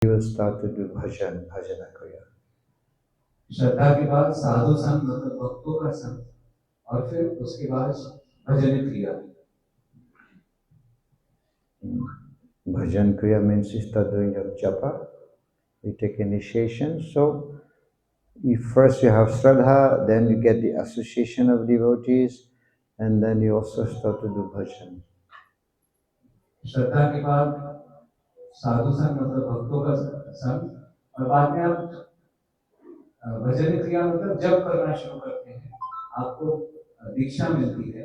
he will start to do bhajana kriya. श्रद्धा के बाद साधु संग मतलब भक्तों का संग और फिर उसके बाद भजन क्रिया. Bhajan kriya means you start doing your japa, you take initiation. So first you have Shraddha, then you get the association of devotees, and then you also start to do bhajan. श्रद्धा के बाद साधु संग मतलब भक्तों का संग और बाद में आप भजन क्रिया मतलब जप करना शुरू करते हैं, आपको दीक्षा मिलती है.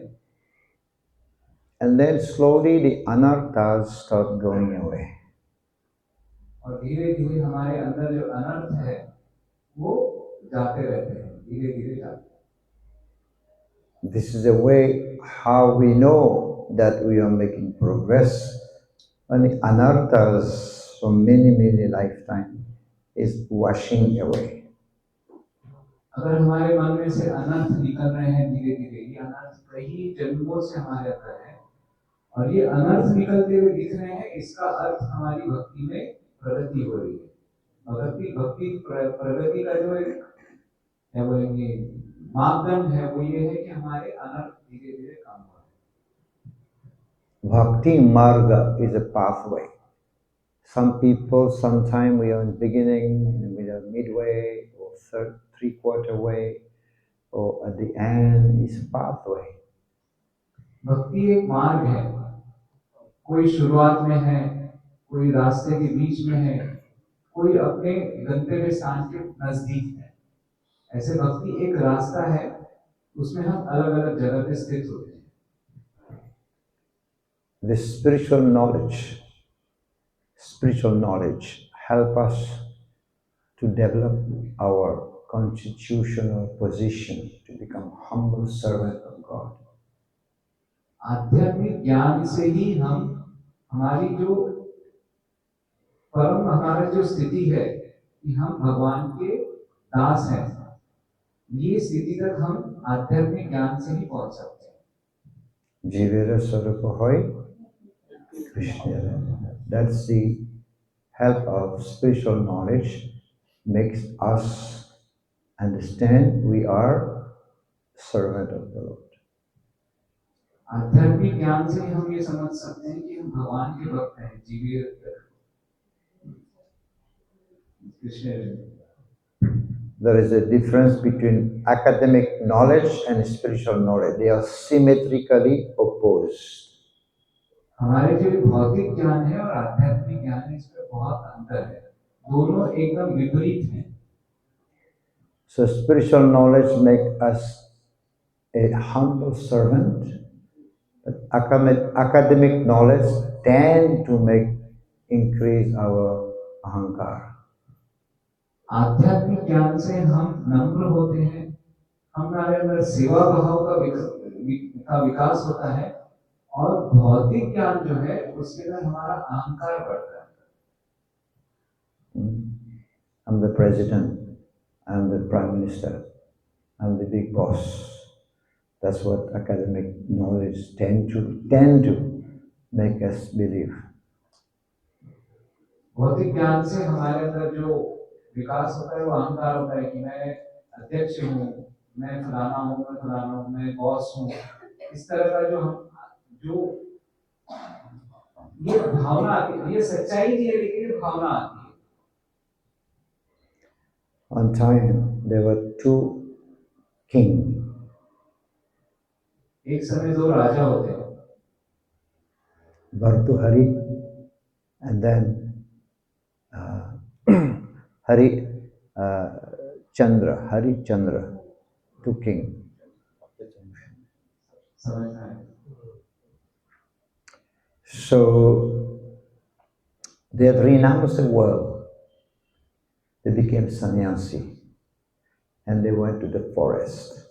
And then slowly the anarthas start going away. और धीरे धीरे हमारे अंदर जो अनर्थ है वो जाते रहते हैं, धीरे धीरे जाते हैं. This is a way how we know that we are making progress. When the anarthas from many lifetimes is washing away. अगर हमारे मन में से अनर्थ निकल रहे हैं धीरे धीरे, ये अनर्थ कई जन्मों से हमारे अंदर है और ये अनर्थ निकलते हुए दिख रहे हैं, इसका अर्थ हमारी भक्ति में प्रगति हो रही है. भक्ति प्रगति का जो एक क्या बोलेंगे मापदंड है वो ये है कि हमारे अनर्थ धीरे धीरे कम हो रहे हैं. Bhakti marga is a pathway. Some people, sometime we are in beginning, we are midway, or third, three-quarter way, or at the end is a pathway. भक्ति एक मार्ग है, कोई शुरुआत में है, कोई रास्ते के बीच में है, कोई अपने गंतव्य स्थान के नजदीक है. ऐसे भक्ति एक रास्ता है, उसमें हम अलग अलग जगह पे स्थित होते हैं. This spiritual knowledge help us to develop our constitutional position to become humble servant of God. आध्यात्मिक ज्ञान से ही हम हमारी जो परम हमारा जो स्थिति है कि हम भगवान के दास हैं, ये स्थिति तक हम आध्यात्मिक ज्ञान से ही पहुंच सकते हैं. Jivera Sarupa Hoy Krishna. That's the help of spiritual knowledge makes us understand we are servant of the Lord. आध्यात्मिक ज्ञान से हम ये समझ सकते हैं कि हम भगवान के भक्त हैं. जीवित There is a difference between academic knowledge and spiritual knowledge. They are symmetrically opposed. हमारे जो भौतिक ज्ञान है और आध्यात्मिक ज्ञान है, इसमें बहुत अंतर है, दोनों एकदम विपरीत हैं. So spiritual knowledge makes us a humble servant, but academic knowledge tend to increase our ahankar. आध्यात्मिक ज्ञान से हम नम्र होते हैं, हमारे अंदर सेवा भाव का विकास होता है, और भौतिक ज्ञान जो है उसके अंदर हमारा अहंकार बढ़ता है. I'm the president, I'm the prime minister, I'm the big boss. That's what academic knowledge tend to make us believe. भौतिक ज्ञान से हमारे अंदर जो विकास होता है वो अहंकार होता है कि मैं अध्यक्ष हूँ, मैं फलाना हूँ, मैं बॉस हूँ. इस तरह का जो ये भावना आती है, ये सच्चाई नहीं है लेकिन ये भावना आती है. One time there were two kings. एक समय दो राजा होते हैं, Bhartuhari and then Harichandra, two kings. So they had renounced the world. They became sannyasi and they went to the forest.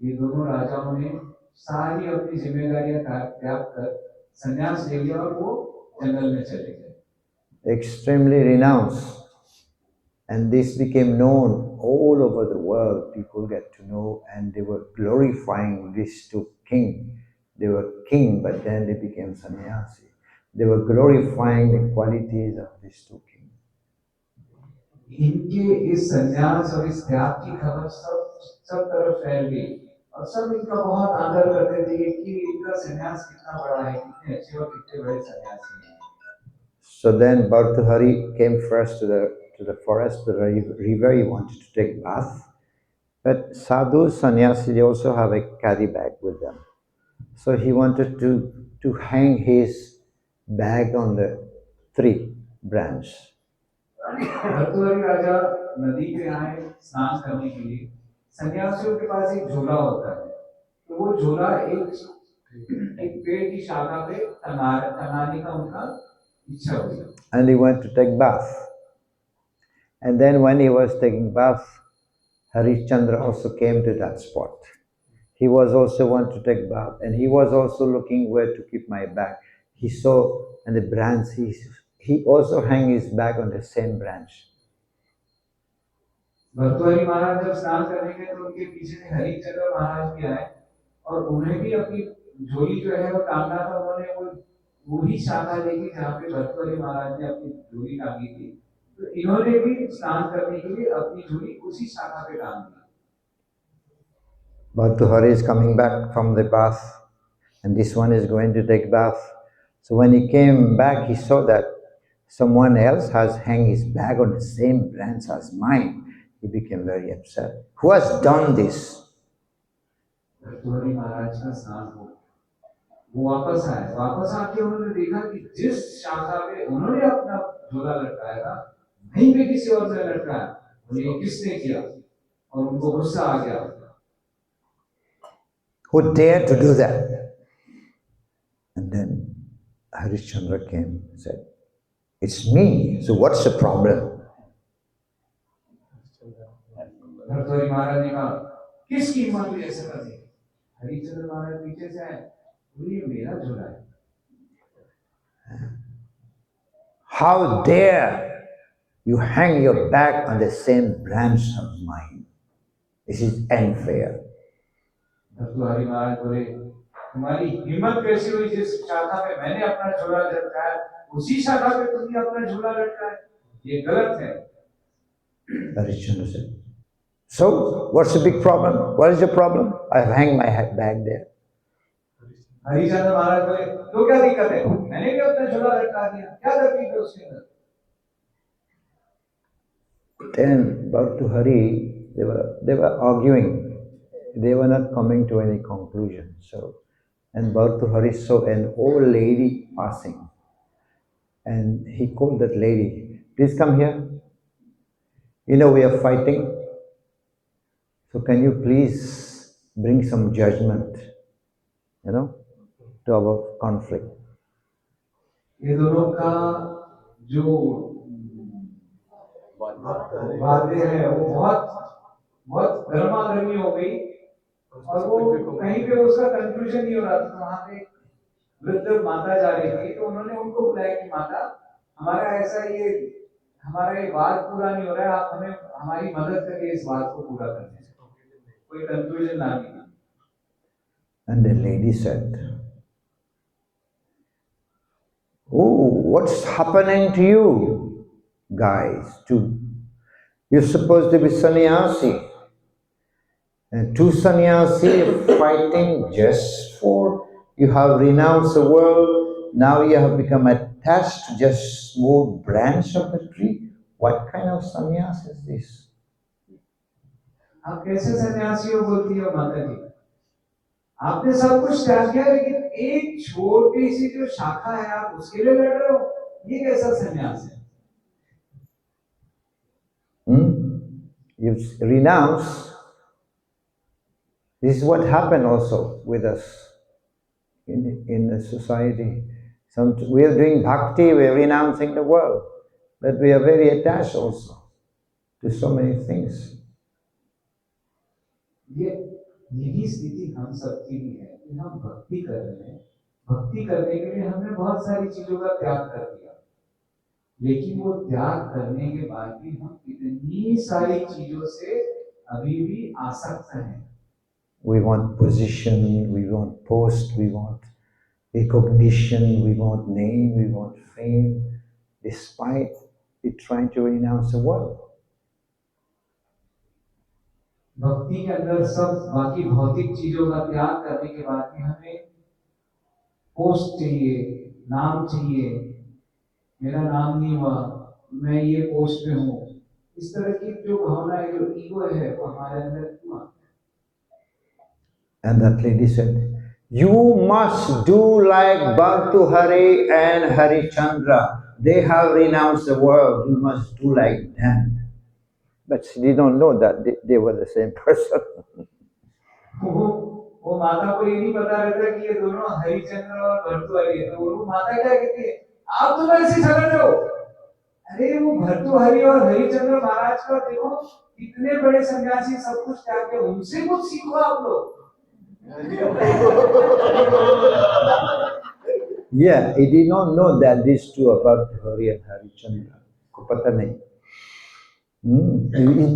ये दोनों राजाओं ने सारी अपनी जिम्मेदारियां त्याग कर संन्यास ले लिया और वो जंगल में चले गए. Extremely renounced, and this became known all over the world. People get to know, and they were glorifying these two kings. They were king, but then they became sannyasi. They were glorifying the qualities of these two kings. इनके इस संन्यास और इस त्याग की खबर सब सब तरफ फैल गई और सब इनका बहुत आदर करते थे कि इनका संन्यास कितना बड़ा है, कितने अच्छे और कितने बड़े सन्यासी हैं। So then Bhartahari came first to the forest, to the river. He wanted to take bath. But sadhu, sannyasi, they also have a carry bag with them. So he wanted to hang his bag on the tree branch. Bhartrihari राजा नदी पे आए स्नान करने के लिए। सन्यासियों के पास एक झोला होता है, तो वो झोला एक पेड़ की शाखा पे टंगाने का उनका इच्छा हुई। And he went to take bath. And then when he was taking bath, Harishchandra also came to that spot. He was also want to take bath, and he was also looking where to keep my bag. He saw and the branch, he also hang his bag on the same branch. Bhartrihari महाराज जब स्नान करने गए तो उनके पीछे से हरिश्चंद्र महाराज भी आए और उन्हें भी अपनी झोली जो है वो टांगना था। उन्होंने वो वही शाखा देखी जहाँ पे भर्तृहरि महाराज ने अपनी झोली टांगी थी, तो इन्होंने भी स्नान करने के लिए अपनी झोली उसी शाखा पे टांग दी। Bhartahari is coming back from the bath, and this one is going to take bath. So when he came back, he saw that someone else has hung his bag on the same branch as mine. He became very upset. Who has done this? Bhartrihari महाराज का स्नान हो, वो वापस आए। वापस आके उन्होंने देखा कि जिस शाखा पे उन्होंने अपना झोला लटकाया था वहीं पे किसी और ने लटकाया। बोले ये किसने किया? और उनको गुस्सा आ गया। Who dared to do that? And then Harishchandra came and said, "It's me. So what's the problem?" Bhartrihari महाराज ने कहा किसकी हिम्मत हुई ऐसा करने? हरिश्चंद्र महाराज पीछे से आए, बोले ये मेरा झोला है। How dare you hang your bag on the same branch of mine? This is unfair. Bhartrihari महाराज बोले तुम्हारी हिम्मत कैसी हुई जिस शाखा पे मैंने अपना झोला लटकाया उसी शाखा पे तुमने अपना झोला लटकाया, ये गलत है। Harishchandra said, "So, what's the big problem? What is the problem? I've hanged my bag there." Harishchandra महाराज बोले तो क्या दिक्कत है, मैंने भी अपना झोला लटका दिया, क्या तकलीफ है उसके अंदर? Then Bhartahari, they were arguing. They were not coming to any conclusion. So, and Bhartahari saw an old lady passing, and he called that lady, "Please come here. You know we are fighting. So can you please bring some judgment, to our conflict?" ये दोनों का जो बातें हैं वो बहुत बहुत गर्मा गर्मी हो गई और वो कहीं पे उसका कंक्लूजन नहीं हो रहा था। वहां पे वृद्ध माता जा रही थी तो उन्होंने उनको बुलाया कि माता हमारा ऐसा ये हमारा ये बात पूरा नहीं हो रहा है, आप हमें हमारी मदद करिए इस बात को पूरा करने से, कोई कंक्लूजन ला दी। And the lady said, "Oh, what's happening to you guys? You're supposed to be sannyasi. And two sannyasi fighting just for you have renounced the world. Now you have become attached to just small branch of the tree. What kind of sannyas is this?" आप कैसे सन्यासी हो बोलती हो माता जी? आपने सब कुछ त्याग किया लेकिन एक छोटी सी जो शाखा है आप उसके लिए लड़ रहे हो, ये कैसा सन्यास है? You renounce. This is what happened also with us in the society. We are doing bhakti, we are renouncing the world, but we are very attached also to so many things. यही स्थिति हम सबकी भी है कि हम भक्ति कर रहे हैं, भक्ति करने के लिए हमने बहुत सारी चीजों का त्याग कर दिया, लेकिन वो त्याग करने के बाद भी हम इतनी सारी चीजों से अभी भी आसक्त हैं। We want position, we want post, we want recognition, we want name, we want fame, despite it trying to renounce the world. भक्ति के अंदर सब बाकी भौतिक चीजों का त्याग करने के बाद भी हमें पोस्ट चाहिए, नाम चाहिए, मेरा नाम नहीं हुआ, मैं ये पोस्ट में हूँ। इस तरह की जो भावना है, जो ईगो है, वो हमारे अंदर क्यों आती And that lady said, "You must do like Bhartuhari and Harichandra. They have renounced the world. You must do like them." But she didn't know that they were the same person. है? वो माता को ये नहीं पता रहता कि ये दोनों हरिचंद्र और भर्तृहरि है। तो वो माता क्या कहती है, आप तो ऐसे चले जाओ। अरे वो भर्तृहरि और हरिचंद्र महाराज का देखो, इतने बड़े सन्यासी, सब कुछ त्याग के, उनसे कुछ सीखो आप लोग। Yeah, he did not know that these two are Bhartuhari and Harichandra. को पता नहीं.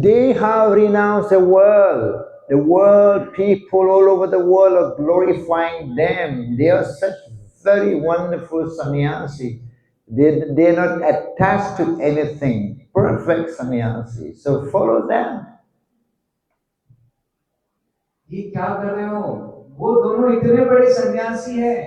They have renounced the world. The world, people all over the world are glorifying them. They are such very wonderful sannyasi. They're not attached to anything. Perfect sannyasi. So follow them. ये क्या कर रहे हो? वो दोनों इतने बड़े सन्यासी हैं,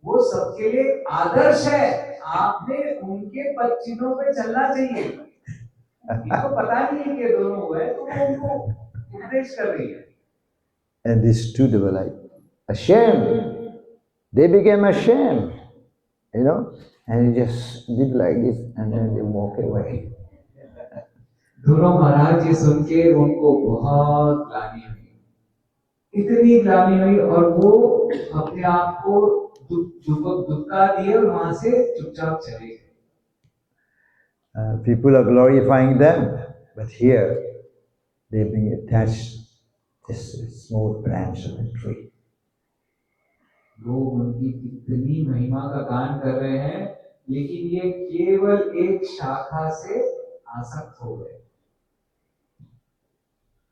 वो सबके लिए आदर्श है। आपने उनके पद चिन्हों पे चलना चाहिए। इनको पता नहीं है कि दोनों हुए, तो वो उनको उपदेश कर रही है। And these two, they were like, ashamed. They became ashamed, and he just did like this and then they walk away. दोनों महाराज ये सुन के उनको बहुत ग्लानि हुई, इतनी ग्लानि हुई, और वो अपने आप को दुबका दिए और वहां से चुपचाप चले गए। People are glorifying them, but here they're being attached this small branch of a tree. लोग उनकी कितनी महिमा का गान कर रहे हैं, लेकिन ये केवल एक शाखा से आसक्त हो गए।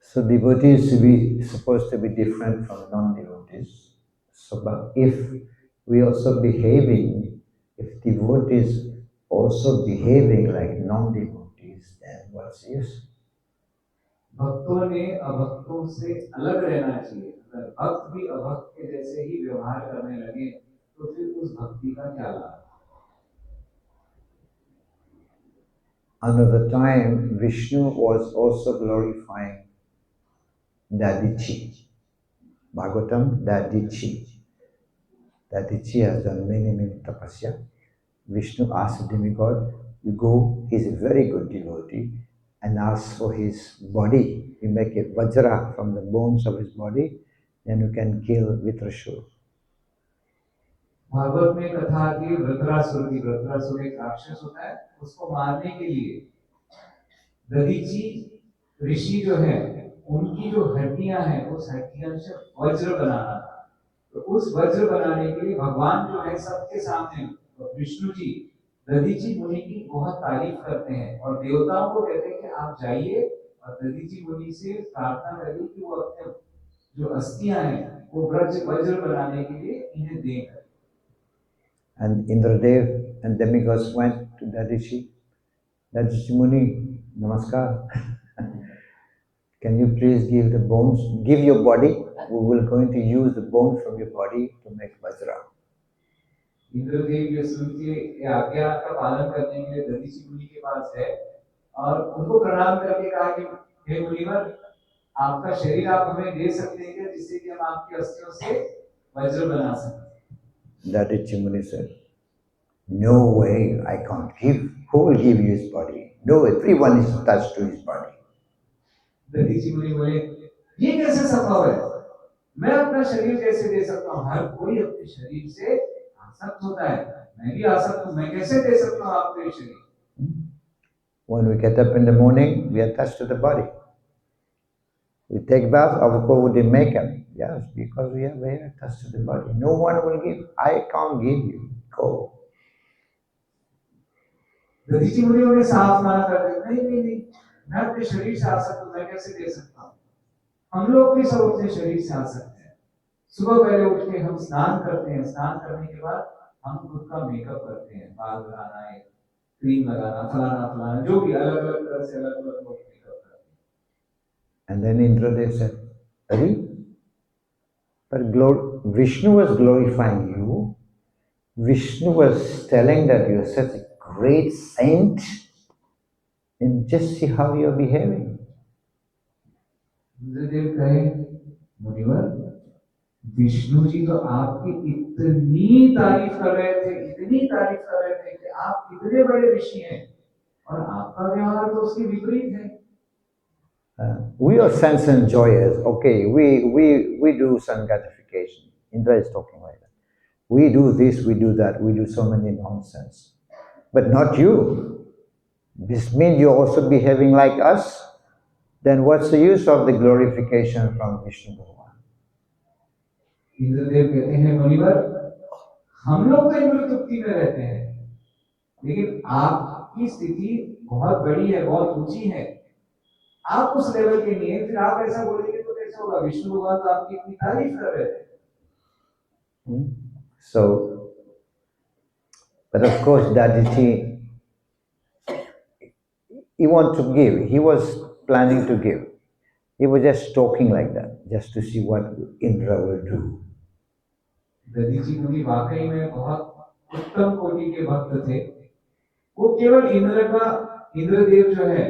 So devotees to be supposed to be different from non-devotees. So, but if we also behaving, if devotees also behaving like non-devotees, then what's the use? भक्तों ने अभक्तों से अलग रहना चाहिए। अगर भक्त भी अभक्त के जैसे ही व्यवहार करने लगे, तो फिर उस भक्ति का क्या लाभ? Another time, Vishnu was also glorifying Dadichi. Bhagavatam, Dadichi. Dadichi has done many, many tapasya. Vishnu asked the demigod, you go, he's a very good devotee, and ask for his body. You make a vajra from the bones of his body, then you can kill Vitrashur. Bhagavat में कथा आती है वृत्रासुर की। वृत्रासुर एक राक्षस होता है, उसको मारने के लिए दधीची ऋषि जो है, उनकी जो हड्डियां हैं, उस हड्डियों से वज्र बनाना था। तो उस वज्र बनाने के लिए भगवान जो है सबके सामने, तो विष्णु जी दधीची मुनि की बहुत तारीफ करते हैं और देवताओं को कहते हैं कि आप जाइए और दधीची मुनि से प्रार्थना करिए कि वो अपने जो अस्थियां हैं वो वज्र बनाने के लिए इन्हें दें। And Indradev and demigods went to Dadichi. Dadichi Muni, namaskar. Can you please give the bones, give your body? We will going to use the bones from your body to make vajra. Indradev ये सुन के आज्ञा का पालन करने के लिए दधीची मुनि के पास है और उनको प्रणाम करके कहा कि हे मुनिवर, आपका शरीर आप हमें दे सकते हैं क्या, जिससे कि हम आपकी अस्थियों से वज्र बना सकें? Dadichi Muni said, no way, I can't give. Who will give you his body? No, everyone is attached to his body. Dadhichi मुनि बोले, ये कैसे संभव है? मैं अपना शरीर कैसे दे सकता हूँ? हर कोई अपने शरीर से आसक्त होता है, मैं भी आसक्त हूँ, मैं कैसे दे सकता हूँ आपको ये शरीर? When we get up in the morning, we are attached to the body. We take bath, of course, we did makeup. Yes, because we are very attached to the body. No one will give. I can't give you. Go. Dadhichi मुनि उन्हें साफ मना कर देते, नहीं नहीं नहीं, मैं अपने शरीर से आसक्त हूँ, मैं कैसे दे सकता हूँ? हम लोग भी सब अपने शरीर से आसक्त हैं। सुबह पहले उठ के हम स्नान करते हैं, स्नान करने के बाद हम खुद का मेकअप करते हैं, बाल बनाना है, क्रीम लगाना, फलाना फलाना, जो भी अलग अलग तरह से अलग अलग लोग मेकअप करते हैं। And then Indradev said, Hari, but Vishnu was glorifying you. Vishnu was telling that you're such a great saint, and just see how you're behaving. Indradev कहे, मुनिवर, विष्णु जी तो आपकी इतनी तारीफ कर रहे थे, इतनी तारीफ कर रहे थे कि आप इतने बड़े ऋषि हैं, और आपका व्यवहार तो उसके विपरीत है। We are sense enjoyers. Okay, we do sun gratification. Indra is talking like that. We do this, we do that, we do so many nonsense. But not you. This means you're also behaving like us. Then what's the use of the glorification from Vishnu Bhagavan? Indradev कहते हैं, मुनिवर, हम लोग तो इंद्र तृप्ति में रहते हैं, लेकिन आपकी स्थिति बहुत बड़ी है, बहुत ऊंची है, आप उस लेवल के नहीं है, फिर आप ऐसा बोलेंगे तो कैसे होगा? विष्णु भगवान तो आपकी इतनी तारीफ कर रहे थे। So, but of course, Daditi, he wanted to give. He was planning to give. He was just talking like that, just to see what Indra will do. Dadhichi मुनि वाकई में बहुत उत्तम कोटि के भक्त थे। वो केवल इंद्रदेव जो है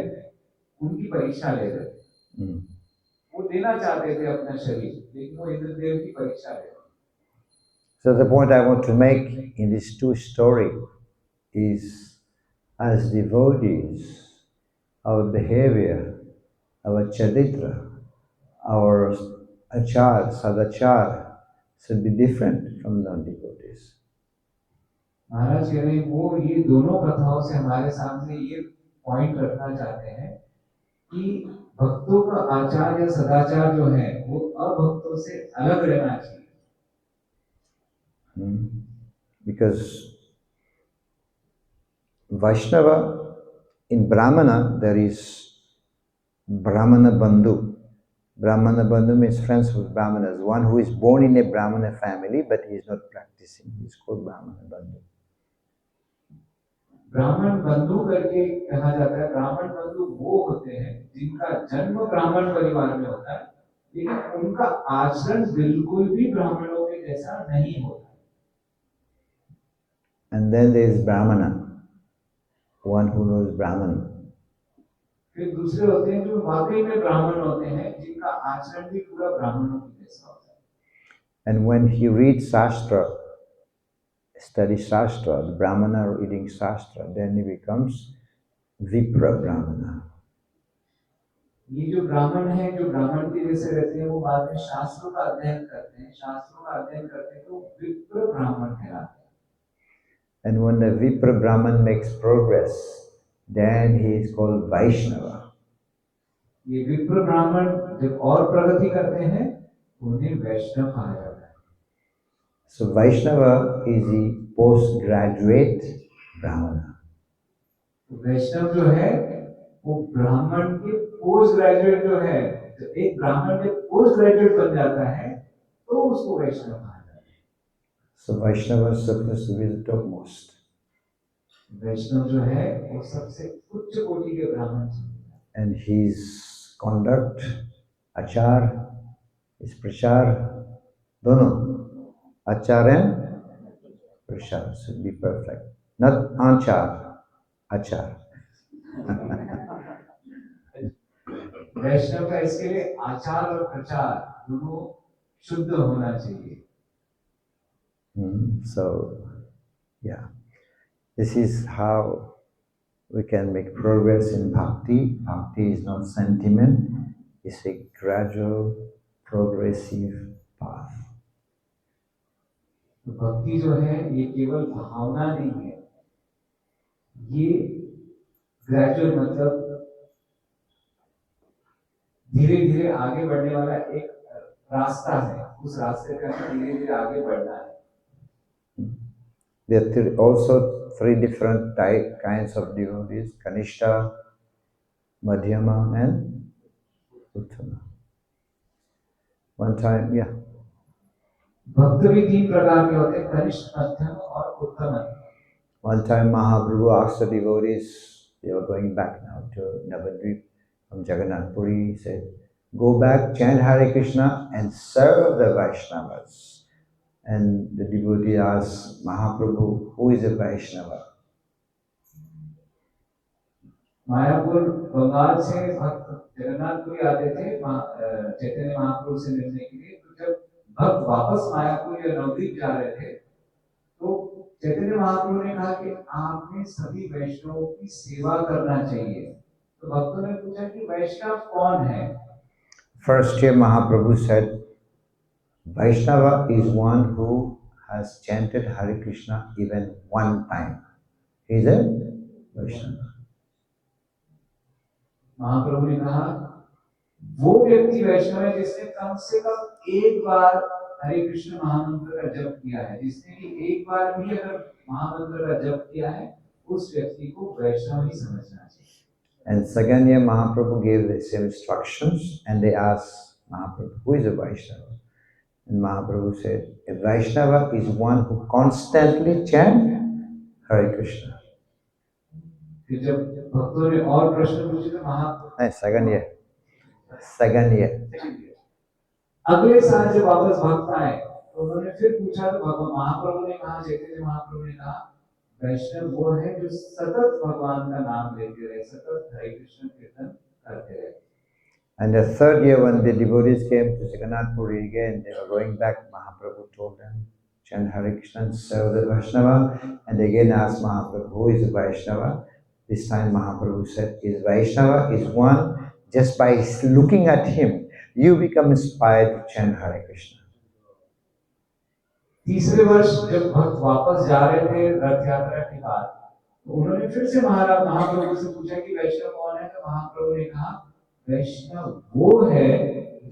उनकी परीक्षा ले रहे थे। वो देना चाहते थे अपना शरीर, लेकिन वो इंद्रदेव की परीक्षा ले रहे थे। So the point I want to make in these two stories is, as devotees, our behavior, our charitra, our achar, sadachar should be different from non-devotees. महाराज कह रहे हैं, वो ये दोनों कथाओं से हमारे सामने ये पॉइंट रखना चाहते हैं कि भक्तों का आचार या सदाचार जो है वो अभक्तों से अलग रहना चाहिए। Because Vaishnava, in Brahmana, there is Brahmana Bandhu. Brahmana Bandhu means friends with Brahmanas. One who is born in a Brahmana family, but he is not practicing. He is called Brahmana Bandhu. ब्राह्मण बंधु करके कहा जाता है। ब्राह्मण बंधु वो होते हैं जिनका जन्म ब्राह्मण परिवार में होता है, लेकिन उनका आचरण बिल्कुल भी ब्राह्मणों के जैसा नहीं होता। And then there is Brahmana, one who knows Brahman. फिर दूसरे होते हैं जो वाकई में ब्राह्मण होते हैं, जिनका आचरण भी पूरा ब्राह्मणों के जैसा होता है। And when he reads Shastra, studies Shastra, the Brahmana reading Shastra, then he becomes Vipra Brahmana. ये जो ब्राह्मण है, जो ब्राह्मण के जैसे रहते हैं, वो बाद में शास्त्रों का अध्ययन करते हैं। शास्त्रों का अध्ययन करते हैं तो विप्र ब्राह्मण कहलाते हैं। And when the Vipra Brahman makes progress, then he is called Vaishnava. ये विप्र ब्राह्मण जब और प्रगति करते हैं, उन्हें वैष्णव कहा जाता है। So Vaishnava is the postgraduate Brahmana. वैष्णव जो है वो ब्राह्मण के पोस्ट ग्रेजुएट जो है, तो एक ब्राह्मण जब पोस्ट ग्रेजुएट बन जाता है तो उसको वैष्णव कहा जाता है। So Vaishnava is supposed to be the topmost. वैष्णव जो है वो सबसे उच्च कोटि के ब्राह्मण हैं। And his conduct, achar, his prachar, dono, achar and prachar should be perfect. Not anchar, achar. वैष्णव का इसके लिए आचार और प्रचार दोनों शुद्ध होना चाहिए। So, yeah, this is how we can make progress in bhakti. Bhakti is not sentiment, it's a gradual, progressive path. भक्ति जो है ये केवल भावना नहीं है, ये ग्रेजुअल मतलब धीरे धीरे आगे बढ़ने वाला एक रास्ता है। उस रास्ते पे धीरे धीरे आगे बढ़ना है। There are also three different kinds of devotees: Kanishta, Madhyama, and Uttama. One time, yeah. भक्त भी तीन प्रकार के होते हैं, कनिष्ठ, मध्यम और उत्तम। One time Mahaprabhu asked the devotees, they were going back now to Navadvip from Jagannath Puri, he said, go back, chant Hare Krishna, and serve the Vaishnavas. And the devotee asks Mahaprabhu, who is a Vaishnava? Mayapur Bengal से भक्त जगन्नाथपुरी आते थे चैतन्य महाप्रभु से मिलने के लिए। तो जब भक्त वापस मायापुर या नवद्वीप जा रहे थे तो चैतन्य महाप्रभु ने कहा कि आपने सभी वैष्णवों की सेवा करना चाहिए। तो भक्तों ने पूछा कि वैष्णव कौन है? First year Mahaprabhu said, Vaishnava is one who has chanted Hare Krishna even one time. He is a Vaishnava. महाप्रभु ने कहा वो व्यक्ति वैष्णव है जिसने कम से कम एक बार हरे कृष्ण महामंत्र का जप किया है। जिसने कि एक बार भी अगर महामंत्र का जप किया है उस व्यक्ति को वैष्णव ही समझना चाहिए। And second year Mahaprabhu gave the same instructions and they asked Mahaprabhu, who is a Vaishnava? And Mahaprabhu said, a Vaishnava is one who constantly chants Hare Krishna. फिर जब भक्तों ने और प्रश्न पूछे तो महाप्रभु second year. अगले साल जब वापस भक्त आए तो उन्होंने फिर पूछा तो भगवान महाप्रभु ने कहा, चैतन्य महाप्रभु ने कहा, वैष्णव वो है जो सतत भगवान का नाम लेते रहे, सतत हरे कृष्ण कीर्तन करते रहे। And the third year when the devotees came to Jagannath Puri again, they were going back, Mahaprabhu told them, chant Hare Krishna and serve the Vaishnava. And they again asked Mahaprabhu, who is a Vaishnava? This time Mahaprabhu said, is Vaishnava is one, just by looking at him, you become inspired to chant Hare Krishna. तीसरे वर्ष जब भक्त वापस जा रहे थे रथ यात्रा के बाद तो उन्होंने फिर से महाप्रभु से पूछा कि वैष्णव कौन है? तो महाप्रभु ने कहा, वैष्णव वो है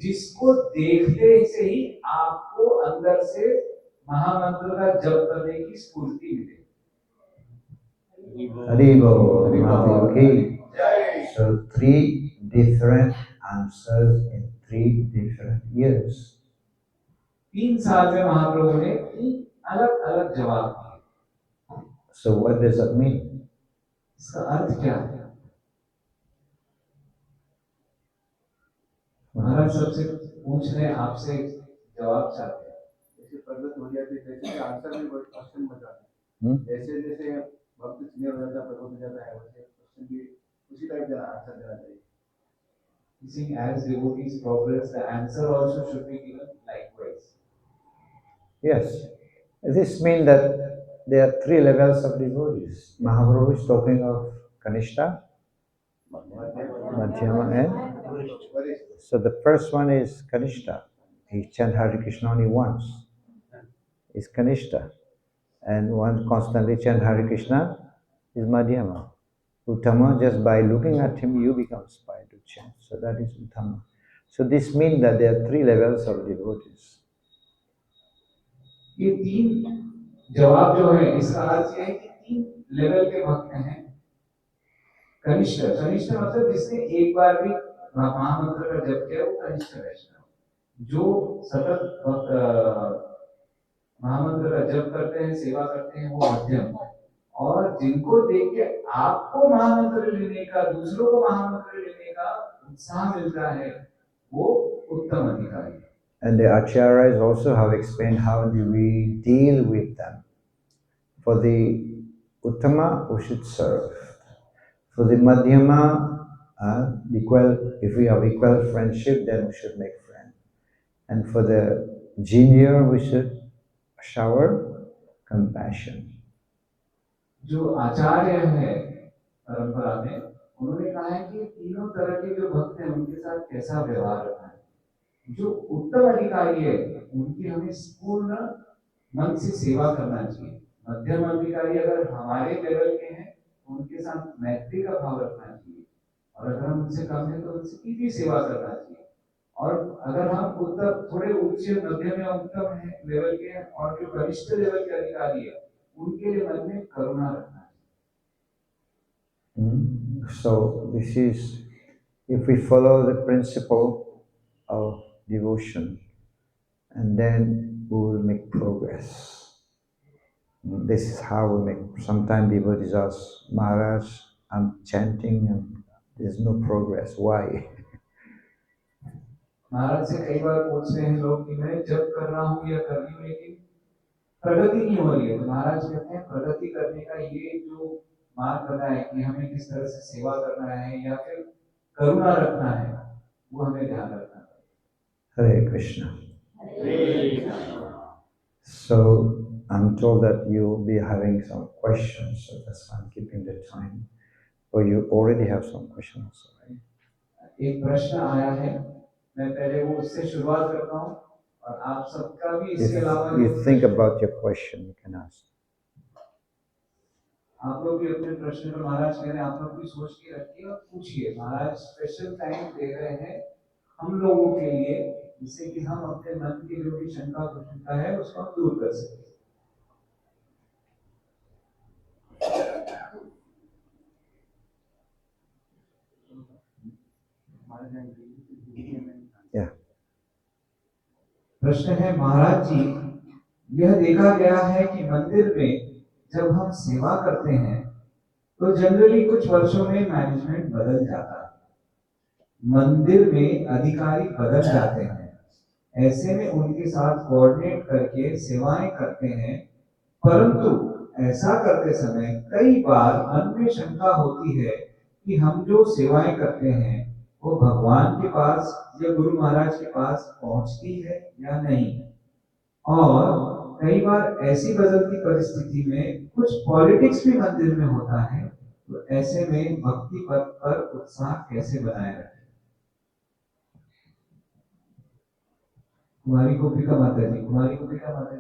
जिसको देखते से ही आपको अंदर से महामंत्र का जप करने की स्फूर्ति मिले। So 3 different answers in 3 different years. 3 साल में महाप्रभु ने 3 अलग-अलग जवाब दिए। So what does that mean? इसका अर्थ क्या है? महाराज सबसे पूछ रहे हैं, आपसे जवाब चाहते हैं। जैसे प्रगट हो जाते जैसे आंसर में क्वेश्चन बताते हैं, जैसे जैसे भक्त क्लियर हो जाता है, प्रगट हो जाता है, वैसे क्वेश्चन भी उसी टाइप का आंसर देना चाहिए। Seeing as devotees progress, the answer also should be given likewise. Yes, this means that there are 3 levels of devotees. Mahaprabhu is talking of Kanishta, Madhyama, and so the first one is Kanishta. He chants Hare Krishna only once. Is Kanishta. And one constantly chant Hare Krishna is Madhyama. Uttama, just by looking at him, you become inspired to chant. So that is Uttama. So this means that there are 3 levels of devotees. ये 3 जवाब जो है इसका अर्थ यह है कि 3 level के भक्त हैं। कनिष्ठ मतलब जिसने एक बार भी महामंत्र का जप किया वो कनिष्ठ वैष्णव। जो सतत महामंत्र का जप करते हैं, सेवा करते हैं, वो मध्यम। और जिनको देख के आपको महामंत्र लेने का, दूसरों को महामंत्र लेने का उत्साह मिलता है, वो उत्तम अधिकारी। And the acharyas also have explained how do we deal with them. For the uttama, we should serve. For the madhyama, if we have equal friendship, then we should make friends. And for the junior, we should shower compassion. जो आचार्य है परंपरा में, उन्होंने कहा है कि तीनों तरह के जो भक्त हैं उनके साथ कैसा व्यवहार रखना है। जो उत्तम अधिकारी है उनकी हमें पूर्ण मन से सेवा करना चाहिए। मध्यम अधिकारी अगर हमारे लेवल के हैं उनके साथ मैत्री का भाव रखना चाहिए, और अगर हम उनसे कम है तो उनकी भी सेवा करना चाहिए। और अगर हम उत्तम, थोड़े उच्च मध्यम या उत्तम है लेवल के हैं और जो कनिष्ठ लेवल के अधिकारी है उनके लिए मन में करुणा रखना चाहिए। So this is, if we follow the principle of devotion, and then we will make progress. This is how we make. Sometimes devotees ask, Maharaj, I'm chanting and there's no progress. Why? महाराज से कई बार पूछ रहे हैं लोग कि मैं जब कर रहा हूँ या कर रही हूँ लेकिन प्रगति नहीं हो रही है, तो महाराज कहते हैं प्रगति करने का ये जो मार्ग बताया कि हमें किस तरह से सेवा करना है या फिर करुणा रखना है, वो हमें ध्यान रखना है। Hare Krishna. So I'm told that you'll be having some questions, so that's why I'm keeping the time. Or you already have some questions, right? एक प्रश्न आया है, मैं पहले वो उससे शुरुआत करता हूँ और आप सबका भी इसके अलावा If you think about your question, you can ask. आप लोग भी अपने प्रश्न पर महाराज कह रहे हैं, आप लोग भी सोच के रखिए और पूछिए। महाराज स्पेशल टाइम दे रहे हैं हम लोगों के लिए, जिससे कि हम अपने मन की जो भी शंका कुशंका है उसको हम दूर कर सकें। Yeah. प्रश्न है, महाराज जी, यह देखा गया है कि मंदिर में जब हम सेवा करते हैं तो जनरली कुछ वर्षों में मैनेजमेंट बदल जाता है, मंदिर में अधिकारी बदल जाते हैं, ऐसे में उनके साथ कोऑर्डिनेट करके सेवाएं करते हैं, परंतु ऐसा करते समय कई बार मन में शंका होती है कि हम जो सेवाएं करते हैं वो भगवान के पास या गुरु महाराज के पास पहुंचती है या नहीं। और कई बार ऐसी बदलती परिस्थिति में कुछ पॉलिटिक्स भी मंदिर में होता है, तो ऐसे में भक्ति पथ पर उत्साह कैसे बनाए रखें। कुमारी गोपिका माता जी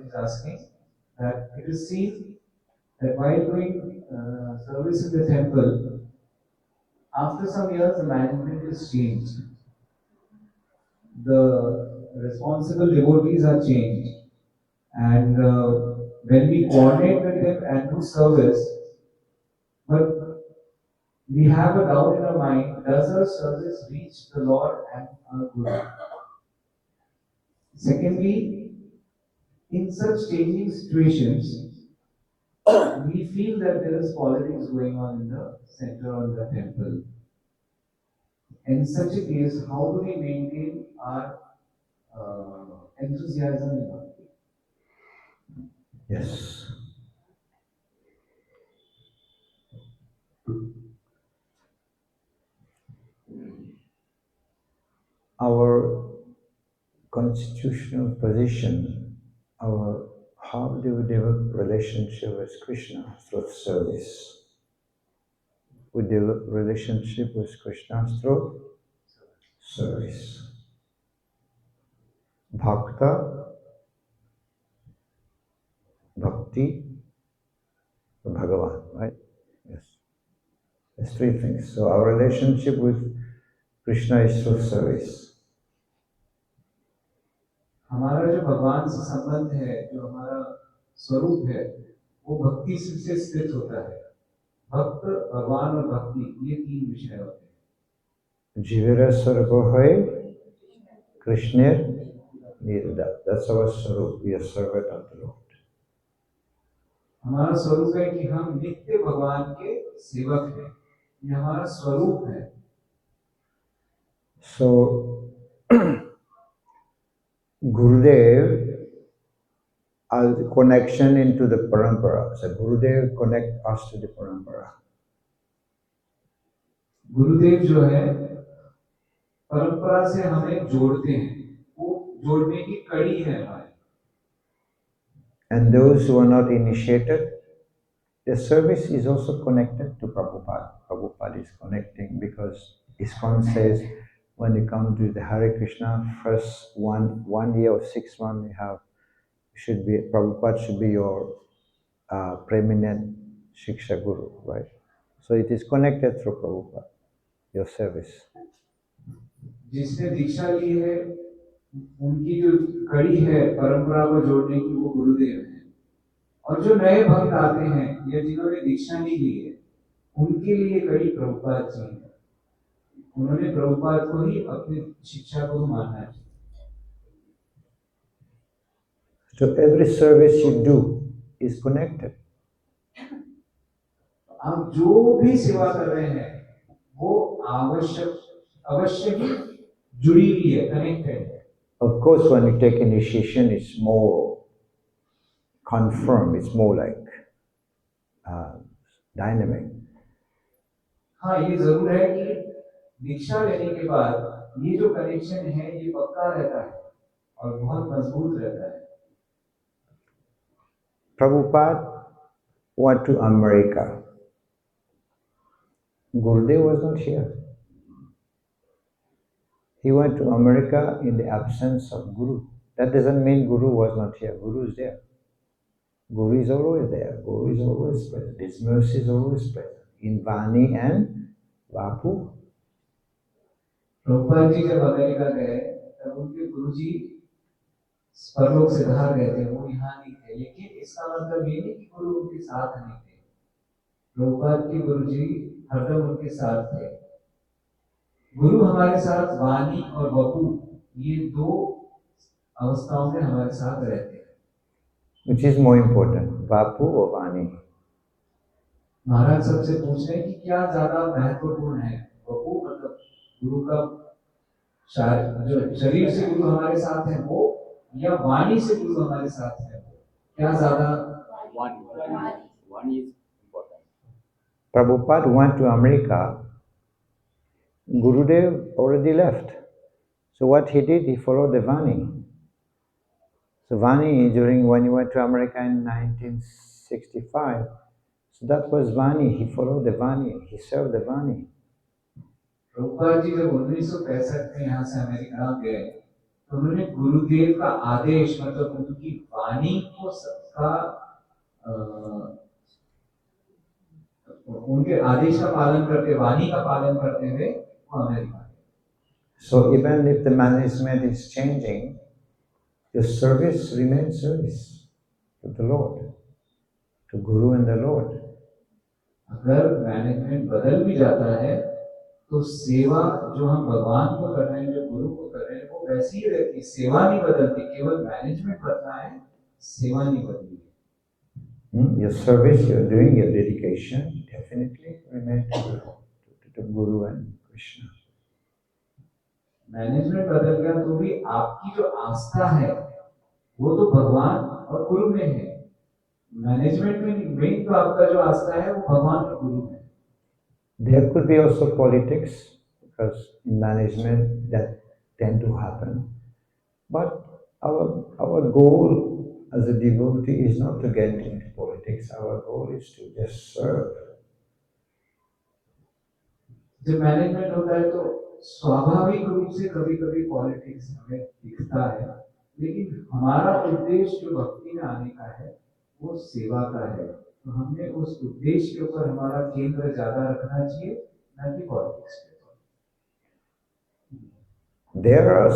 is asking that it is seen that while doing service in the temple, after some years the management is changed, the responsible devotees are changed, and when we coordinate with them and do service, but we have a doubt in our mind, does our service reach the Lord and our Guru? Secondly, in such changing situations, we feel that there is politics going on in the center of the temple. In such a case, how do we maintain our enthusiasm in bhakti? Yes. Our constitutional position, how do we develop relationship with Krishna through service? We develop relationship with Krishna through service. Bhakta, Bhakti, Bhagavan, right? Yes. There's three things. So our relationship with Krishna is through service. हमारा जो भगवान से संबंध है, जो हमारा स्वरूप है, वो भक्ति से स्थित होता है। भक्त, भगवान और भक्ति, ये तीन विषय होते हैं। Jivera Sarvahoy, Krishna, that's our swarup. We are servant of the Lord. हमारा स्वरूप है कि हम नित्य भगवान के सेवक हैं, ये हमारा स्वरूप है। So, Gurudev, as the connection into the parampara. So Gurudev connect us to the parampara. गुरुदेव जो है परंपरा से हमें जोड़ते हैं, वो जोड़ने की कड़ी है हमारी। And those who are not initiated, the service is also connected to Prabhupada. Prabhupada is connecting because ISKCON says when you come to the Hare Krishna, first one year or 6 months, Prabhupada should be your preeminent Shiksha Guru, right? So it is connected through Prabhupada, your service. जिसने दीक्षा ली है, उनकी जो कड़ी है परंपरा को जोड़ने की, वो गुरुदेव है। और जो नए भक्त आते हैं या जिन्होंने दीक्षा नहीं ली है, उनके लिए कड़ी प्रभुपाद जी है। उन्होंने प्रभुपाद को ही अपनी शिक्षा को माना है। So every service you do is connected. आप जो भी सेवा कर रहे हैं वो अवश्य ही जुड़ी हुई है, कनेक्टेड है। Of course, when you take initiation, it's more confirmed, it's more like dynamic. हाँ, ये जरूर है कि दीक्षा लेने के बाद ये जो कनेक्शन है ये पक्का रहता है और बहुत मजबूत रहता है। Prabhupada went to America. Gurudev was not here. He went to America in the absence of Guru. That doesn't mean Guru was not here. Guru is there. Guru is always there. Guru is always present. His mercy is always present in Vani and Vapu. Prabhupada ji जब America गए तब उनके गुरुजी परलोक से बाहर गए थे, वो यहाँ नहीं थे, लेकिन इसका मतलब ये नहीं कि गुरु उनके साथ नहीं थे। प्रभुपाद के गुरुजी हरदम उनके साथ थे। गुरु हमारे साथ वाणी और वपु, ये दो अवस्थाओं में हमारे साथ रहते हैं। Which is more important, Vapu or Vani? महाराज सबसे पूछ रहे हैं कि क्या ज्यादा महत्वपूर्ण है, वपु मतलब गुरु का जो शरीर से गुरु हमारे साथ है वो, या वाणी से गुरु हमारे साथ है, क्या ज्यादा? वाणी is important. Prabhupada went to America. Gurudev already left. So what he did, he followed the Vani. So Vani, during when he went to America in 1965, so that was Vani. He followed the Vani. He served the Vani. Prabhupada ji जब 1965 में यहाँ से America गए तो उन्होंने गुरुदेव का आदेश मतलब उनकी वाणी को सबका उनके आदेश का पालन करते, वाणी का पालन करते हुए वो अमेरिका गए। So even if the management is changing, the service remains service to the Lord, to Guru and the Lord. अगर मैनेजमेंट बदल भी जाता है तो सेवा जो हम भगवान को कर रहे हैं, जो गुरु को कर रहे हैं, वो वैसी ही रहती है। सेवा नहीं बदलती, केवल मैनेजमेंट बदला है, सेवा नहीं बदली है। Your service you're doing, your dedication definitely remains to Guru and Krishna. Management बदल गया तो भी आपकी जो आस्था है वो तो भगवान और गुरु में है। मैनेजमेंट में मेन तो आपका जो आस्था है वो भगवान और गुरु में। There could be also politics, because in management that tend to happen. But our goal as a devotee is not to get into politics. Our goal is to just serve. जब management होता है तो स्वाभाविक रूप से कभी कभी politics हमें दिखता है, लेकिन हमारा उद्देश्य जो भक्ति में आने का है वो सेवा का है। तो हमने उस उद्देश्य के ऊपर हमारा केंद्र ज्यादा रखना चाहिए, न कि पॉलिटिक्स पे। There are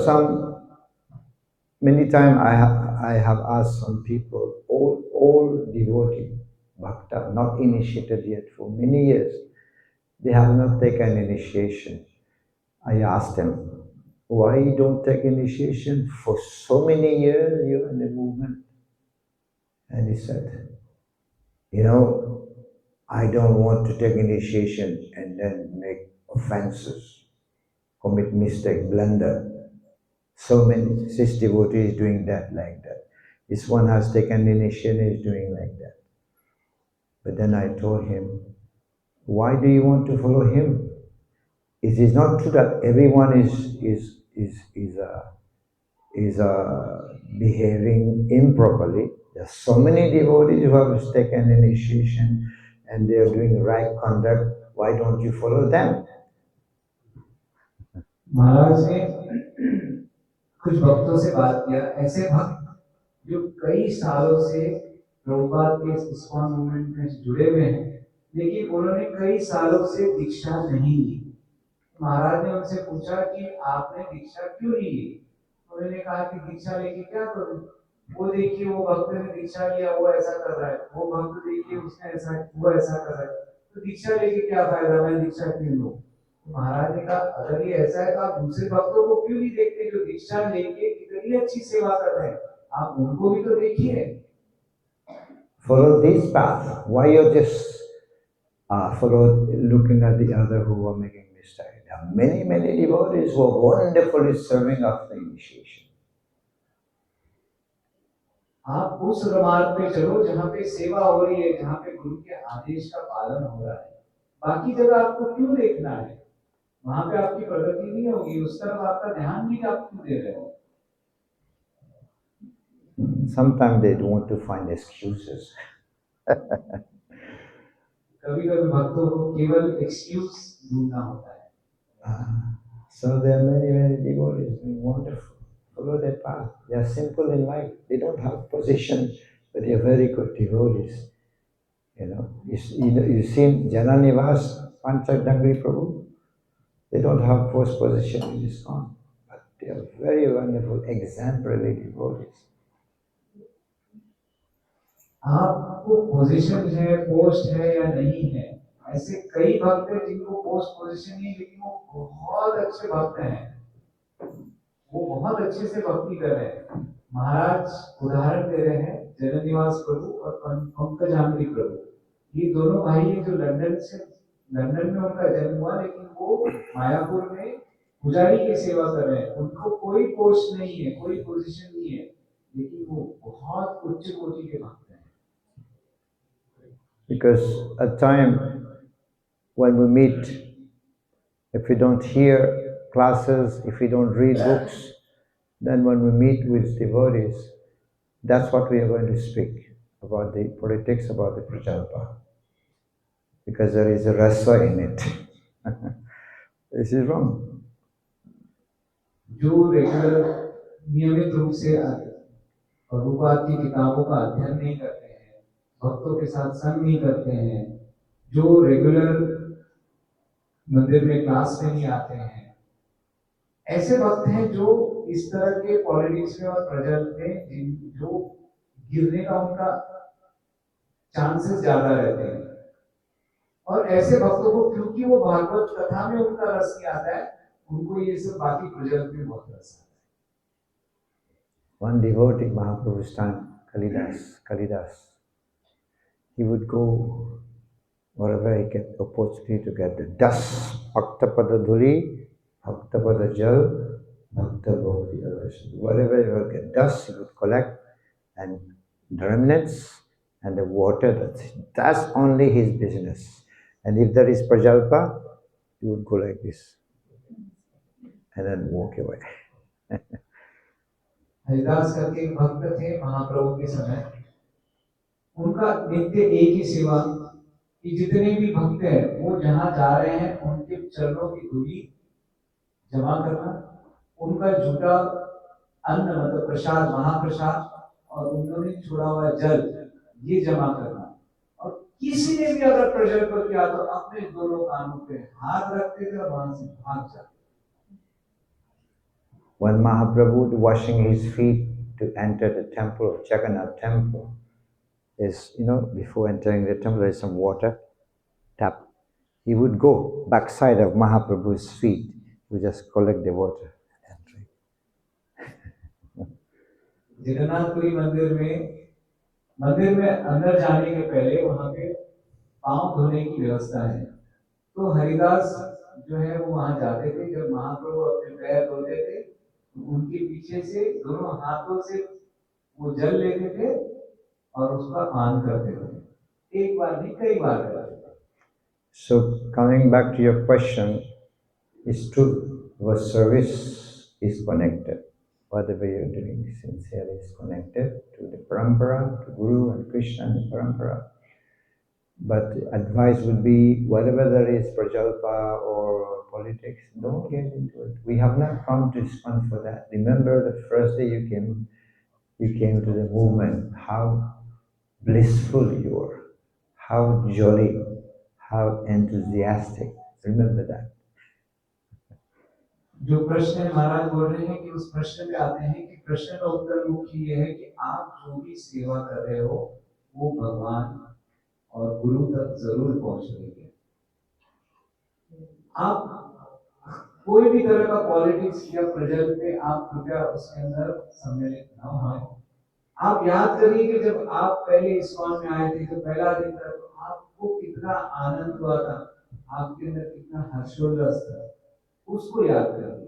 many times I have asked some people, all devotee, bhakta, not initiated yet for many years, they have not taken initiation. I asked them, why you don't take initiation? For so many years you're in the movement. And he said, I don't want to take initiation and then make offenses, commit mistake, blunder. So many 6 devotees doing that like that. This one has taken initiation is doing like that. But then I told him, why do you want to follow him? It is not true that everyone is behaving improperly. There are so many devotees who have taken initiation and they are doing right conduct. Why don't you follow them? महाराज ने कुछ भक्तों से बात किया, ऐसे भक्त जो कई सालों से प्रभुपाद के इस्कॉन मूवमेंट में जुड़े हुए हैं, लेकिन उन्होंने कई सालों से दीक्षा नहीं ली। महाराज ने उनसे पूछा कि आपने दीक्षा क्यों नहीं ली? उन्होंने कहा कि दीक्षा लेके क्या करूं? वो देखिए वो भक्त ने दीक्षा लिया, वो ऐसा कर रहा है, वो भक्त देखिए उसने ऐसा, वो ऐसा कर रहा है, तो दीक्षा लेके क्या फायदा, मैं दीक्षा क्यों लूं? महाराज ने कहा अगर ये ऐसा है तो आप दूसरे भक्तों को क्यों नहीं देखते जो दीक्षा लेके कितनी अच्छी सेवा कर रहे हैं, आप उनको भी तो देखिए। Follow this path. Why you're just follow looking at the other who are making mistake? There are many, many devotees who are wonderfully serving after initiation. आप उस मार्ग पे चलो जहाँ पे सेवा हो रही है, जहाँ पे गुरु के आदेश का पालन हो रहा है। बाकी जगह आपको क्यों देखना है? वहां पे आपकी प्रगति नहीं होगी, उस तरफ आपका ध्यान नहीं, आप क्यों दे रहे हो? Sometimes they want to find excuses. कभी कभी भक्तों को केवल एक्सक्यूज ढूंढना होता है। So there are many, many devotees doing wonderful. Follow their path. They are simple in life. They don't have position, but they are very good devotees. You've seen Jananivas, Panchak Dangri Prabhu. They don't have post position in ISKCON, but they are very wonderful, exemplary devotees. आपको position है, post है या नहीं है, ऐसे कई भक्त हैं जिनको पोस्ट पोजीशन नहीं, लेकिन वो बहुत अच्छे भक्त हैं, वो बहुत अच्छे से भक्ति कर रहे हैं। महाराज उदाहरण दे रहे हैं जननिवास प्रभु और पंकज आंग्री प्रभु। ये दोनों भाई हैं जो लंदन में उनका जन्म हुआ, लेकिन वो मायापुर में पुजारी की सेवा कर रहे हैं। उनको कोई पोस्ट नहीं है, कोई पोजीशन नहीं है, लेकिन वो बहुत उच्च कोटि के भक्त हैं। Because at time when we meet, if we don't hear classes, if we don't read books, then when we meet with devotees, that's what we are going to speak about the politics, about the Prajalpa, because there is a rasa in it. This is wrong. जो regular नियमित रूप से प्रभुपाद की किताबों का अध्ययन नहीं करते हैं, भक्तों के साथ संग नहीं करते हैं, जो रेगुलर मंदिर में क्लास में नहीं आते हैं, ऐसे भक्त हैं जो इस तरह के पॉलिटिक्स में और प्रजल में जो गिरने का उनका चांसेस ज्यादा रहते हैं। और ऐसे भक्तों को, क्योंकि वो भागवत कथा में उनका रस नहीं आता है, उनको ये सब बाकी प्रजल में बहुत रस आता है। One devotee, Mahaprabhu's time, Kalidas, he would go wherever he get opportunity to get the dust, Bhaktapada Dhuli, Bhaktapada Jal, Bhakta Bhakti Arashan. Wherever he would get dust, he would collect, and the remnants and the water, that's only his business. And if there is Prajalpa, he would go like this and then walk away. Haridas करके एक भक्त थे महाप्रभु के समय, उनका नित्य एक ही सेवा कि जितने भी भक्त हैं वो जहाँ जा रहे हैं उनके चरणों की धूली जमा करना, उनका झूठा अन्न मतलब प्रसाद, महाप्रसाद और उन्होंने छोड़ा हुआ जल ये जमा करना, और किसी ने भी अगर प्रेशर पर किया तो अपने दोनों कानों पे हाथ रखते थे और वहां से भाग जाते। When Mahaprabhu washing his feet to enter the temple of Jagannath temple, is, before entering the temple, there is some water tap. He would go backside of Mahaprabhu's feet, he would just collect the water and drink. Jagannathpuri मंदिर में अंदर जाने के पहले वहां पे पांव धोने की व्यवस्था है, तो हरिदास जो है वो वहां जाते थे। जब महाप्रभु अपने पैर धोते थे, उनके पीछे से दोनों हाथों से वो जल लेते थे और उसका पान करते थे। एक बार नहीं, कई बार करते थे। So coming back to your question, it's true, our service is connected. Whatever you're doing sincerely is connected to the parampara, to Guru and Krishna and the parampara. But advice would be, whatever there is Prajalpa or politics, don't get into it. We have not come to ISKCON for that. Remember the first day you came to the movement, how blissful you were, how jolly, how enthusiastic. Remember that. जो प्रश्न महाराज बोल रहे हैं कि उस प्रश्न पे आते हैं कि प्रश्न का उत्तर मुख्य ये है कि आप जो भी सेवा कर रहे हो वो भगवान और गुरु तक जरूर पहुंचेंगे। आप कोई भी तरह का पॉलिटिक्स या प्रजल पे आप कृपया उसके अंदर सम्मिलित न हो। आप याद करिए कि जब आप पहले ISKCON में आए थे, तो पहला दिन तक आपको कितना आनंद हुआ था, आपके अंदर कितना हर्षोल्लास था। उसको याद कर लिया।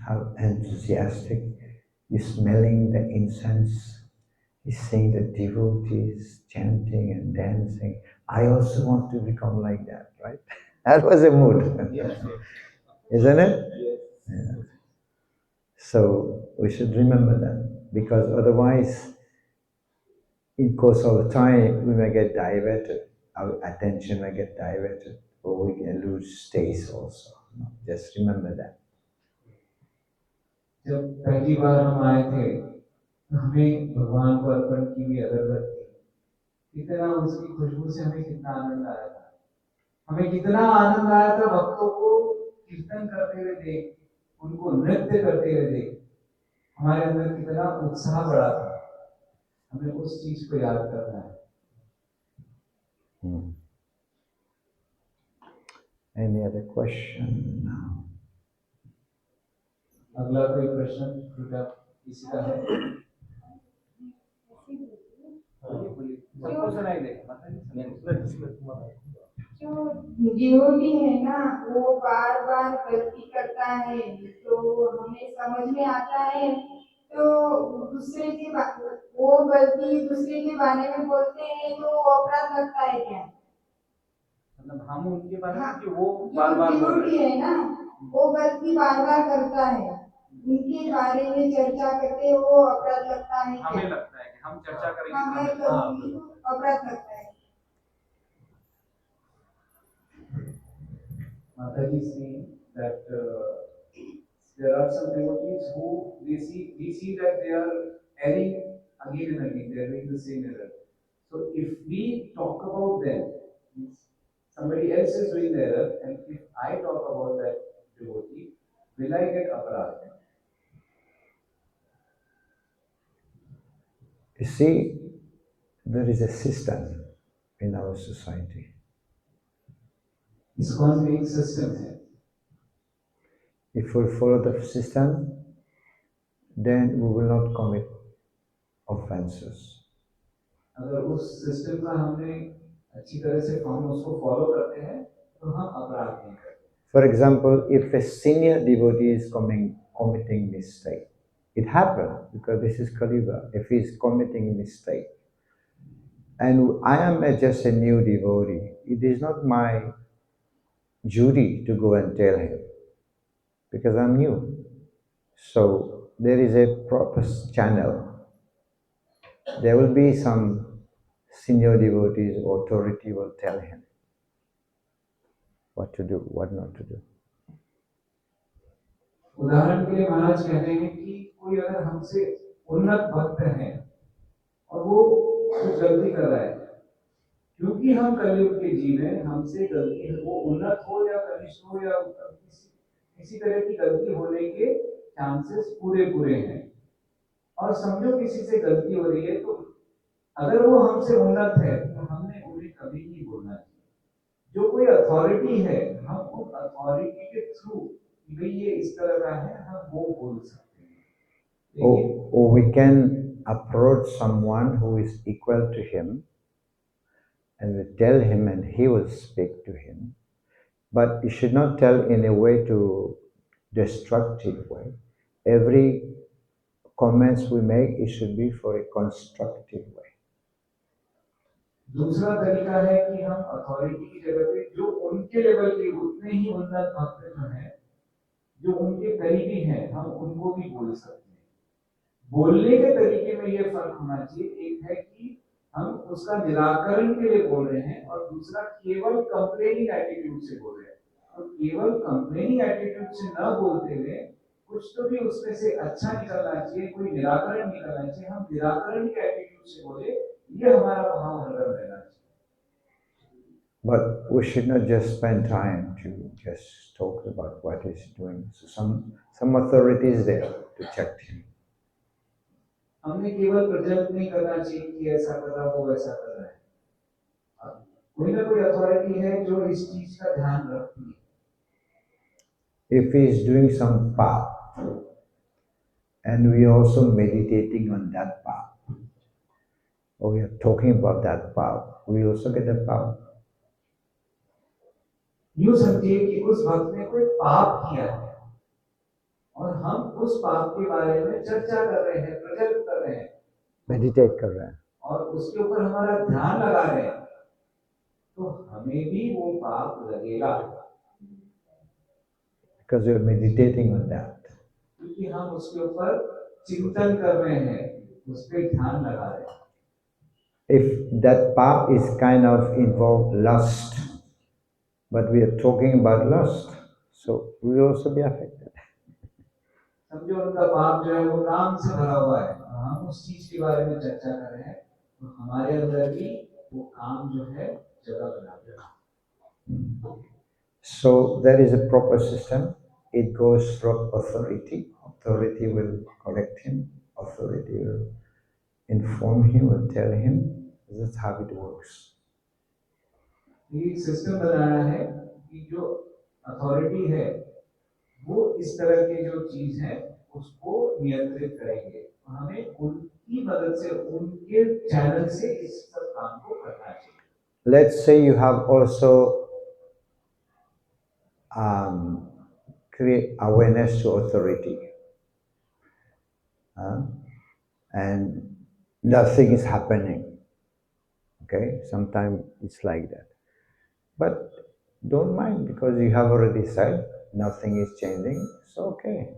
How enthusiastic! You're smelling the incense. He's saying the devotees chanting and dancing. I also want to become like that, right? That was a mood, isn't it? Yeah. So we should remember that because otherwise, in course of time, we may get diverted. Our attention may get diverted, or we can lose taste also. No, just remember that. जब पहली बार हम आए थे तो हमें भगवान को अर्पण की हुई अगरबत्ती, इतना उसकी खुशबू से हमें कितना आनंद आया था। हमें कितना आनंद आया था भक्तों को कीर्तन करते हुए देख, उनको नृत्य करते हुए देख, हमारे अंदर कितना उत्साह बढ़ा था। हमें उस चीज को याद करना है। Any other question now? अगला कोई प्रश्न कृपया किसी का है? सबको सुनाई देगा। जो डिवोटी है ना, वो बार बार गलती करता है तो हमें समझ में आता है, तो दूसरे के वो गलती दूसरे के बारे में बोलते हैं तो वो अपराध लगता है क्या? मतलब हम उनके बारे में कि हाँ, वो जो बार बार बोल डिवोटी रहे हैं। है ना, वो गलती बार बार करता है, उनके बारे में चर्चा करते वो अपराध लगता है क्या? हमें लगता है कि हम चर्चा करेंगे तो हमें हमें अपराध लगता है। Mataji is saying that there are some devotees who we see that they are erring again and again. They are doing the same error. So if we talk about them, means somebody else is doing the error, and if I talk about that devotee, will I get aparadh? You see, there is a system in our society. ISKCON में एक system है। If we follow the system, then we will not commit offenses. अगर उस system का हमने अच्छी तरह से हम उसको फॉलो करते हैं तो हम अपराध नहीं करते। For example, if a senior devotee is committing mistake, it happened because this is Kali Yuga. If he is committing mistake, and I am just a new devotee, it is not my duty to go and tell him because I'm new. So there is a proper channel. There will be some senior devotees, authority will tell him what to do, what not to do. उदाहरण के लिए महाराज कहते हैं कि कोई अगर हमसे उन्नत भक्त है और वो कुछ गलती कर रहा है, क्योंकि हम कलयुग के जीव हैं, हमसे गलती है, वो उन्नत हो या कनिष्ठ हो या किसी तरह की गलती होने के चांसेस पूरे हैं। और समझो किसी से गलती हो रही है तो अगर वो हमसे उन्नत है तो हमने उन्हें कभी नहीं बोलना चाहिए। जो कोई अथॉरिटी है, हम उस अथॉरिटी के थ्रू भाई ये इस तरह का है, हम वो बोल सकते हैं। Or we can approach someone who is equal to him and we tell him and he will speak to him. But you should not tell in a way to destructive way. Every comments we make, it should be for a constructive way. दूसरा तरीका है कि हम authority की जगह पे जो उनके लेवल के उतने ही उन्नत भक्त जो हैं, जो उनके करीबी हैं, हम उनको भी बोल सकते हैं। बोलने के तरीके में ये फर्क होना चाहिए, एक है कि हम उसका निराकरण के लिए बोल रहे हैं और दूसरा केवल कंप्लेनिंग एटीट्यूड से बोल रहे हैं। तो केवल कंप्लेनिंग एटीट्यूड से न बोलते हुए कुछ तो भी उसमें से अच्छा निकलना चाहिए, कोई निराकरण निकलना चाहिए। हम निराकरण के एटीट्यूड से बोले, ये हमारा भाव हरदम रहना चाहिए। But we should not just spend time to just talk about what he's doing. So some authority is there to check him. हमने केवल प्रेजेंट नहीं करना चाहिए कि ऐसा कर रहा हो वैसा कर रहा है। कोई ना कोई अथॉरिटी है जो इस चीज का ध्यान रखती है। If he is doing some path and we are also meditating on that path, or we are talking about that path, we also get the path. यूं समझिए कि उस भक्त ने कोई पाप किया है और हम उस पाप के बारे में चर्चा कर रहे हैं, प्रकट कर रहे हैं, मेडिटेट कर रहे हैं, और उसके ऊपर हमारा ध्यान लगा रहे हैं, तो हमें भी वो पाप लगेगा, because you're meditating on that. क्योंकि हम उसके ऊपर चिंतन कर रहे हैं, उस पर ध्यान लगा रहे हैं। If that path is kind of involve lust, but we are talking about lust, so we will also be affected. समझो उनका पाप जो है वो काम से भरा हुआ है, और हम उस चीज के बारे में चर्चा कर रहे हैं, तो हमारे अंदर भी वो काम जो है जगह बना देगा। So there is a proper system. It goes through authority. Authority will correct him. Authority will inform him, will tell him. This is how it works. ये सिस्टम बनाना है कि जो अथॉरिटी है वो इस तरह के जो चीज है उसको नियंत्रित करेंगे, और हमें उनकी मदद से, उनके चैनल से इस सब काम को करना चाहिए। Let's say you have also create awareness to authority, and nothing is happening. Okay, sometimes it's like that, but don't mind, because you have already said nothing is changing. So okay,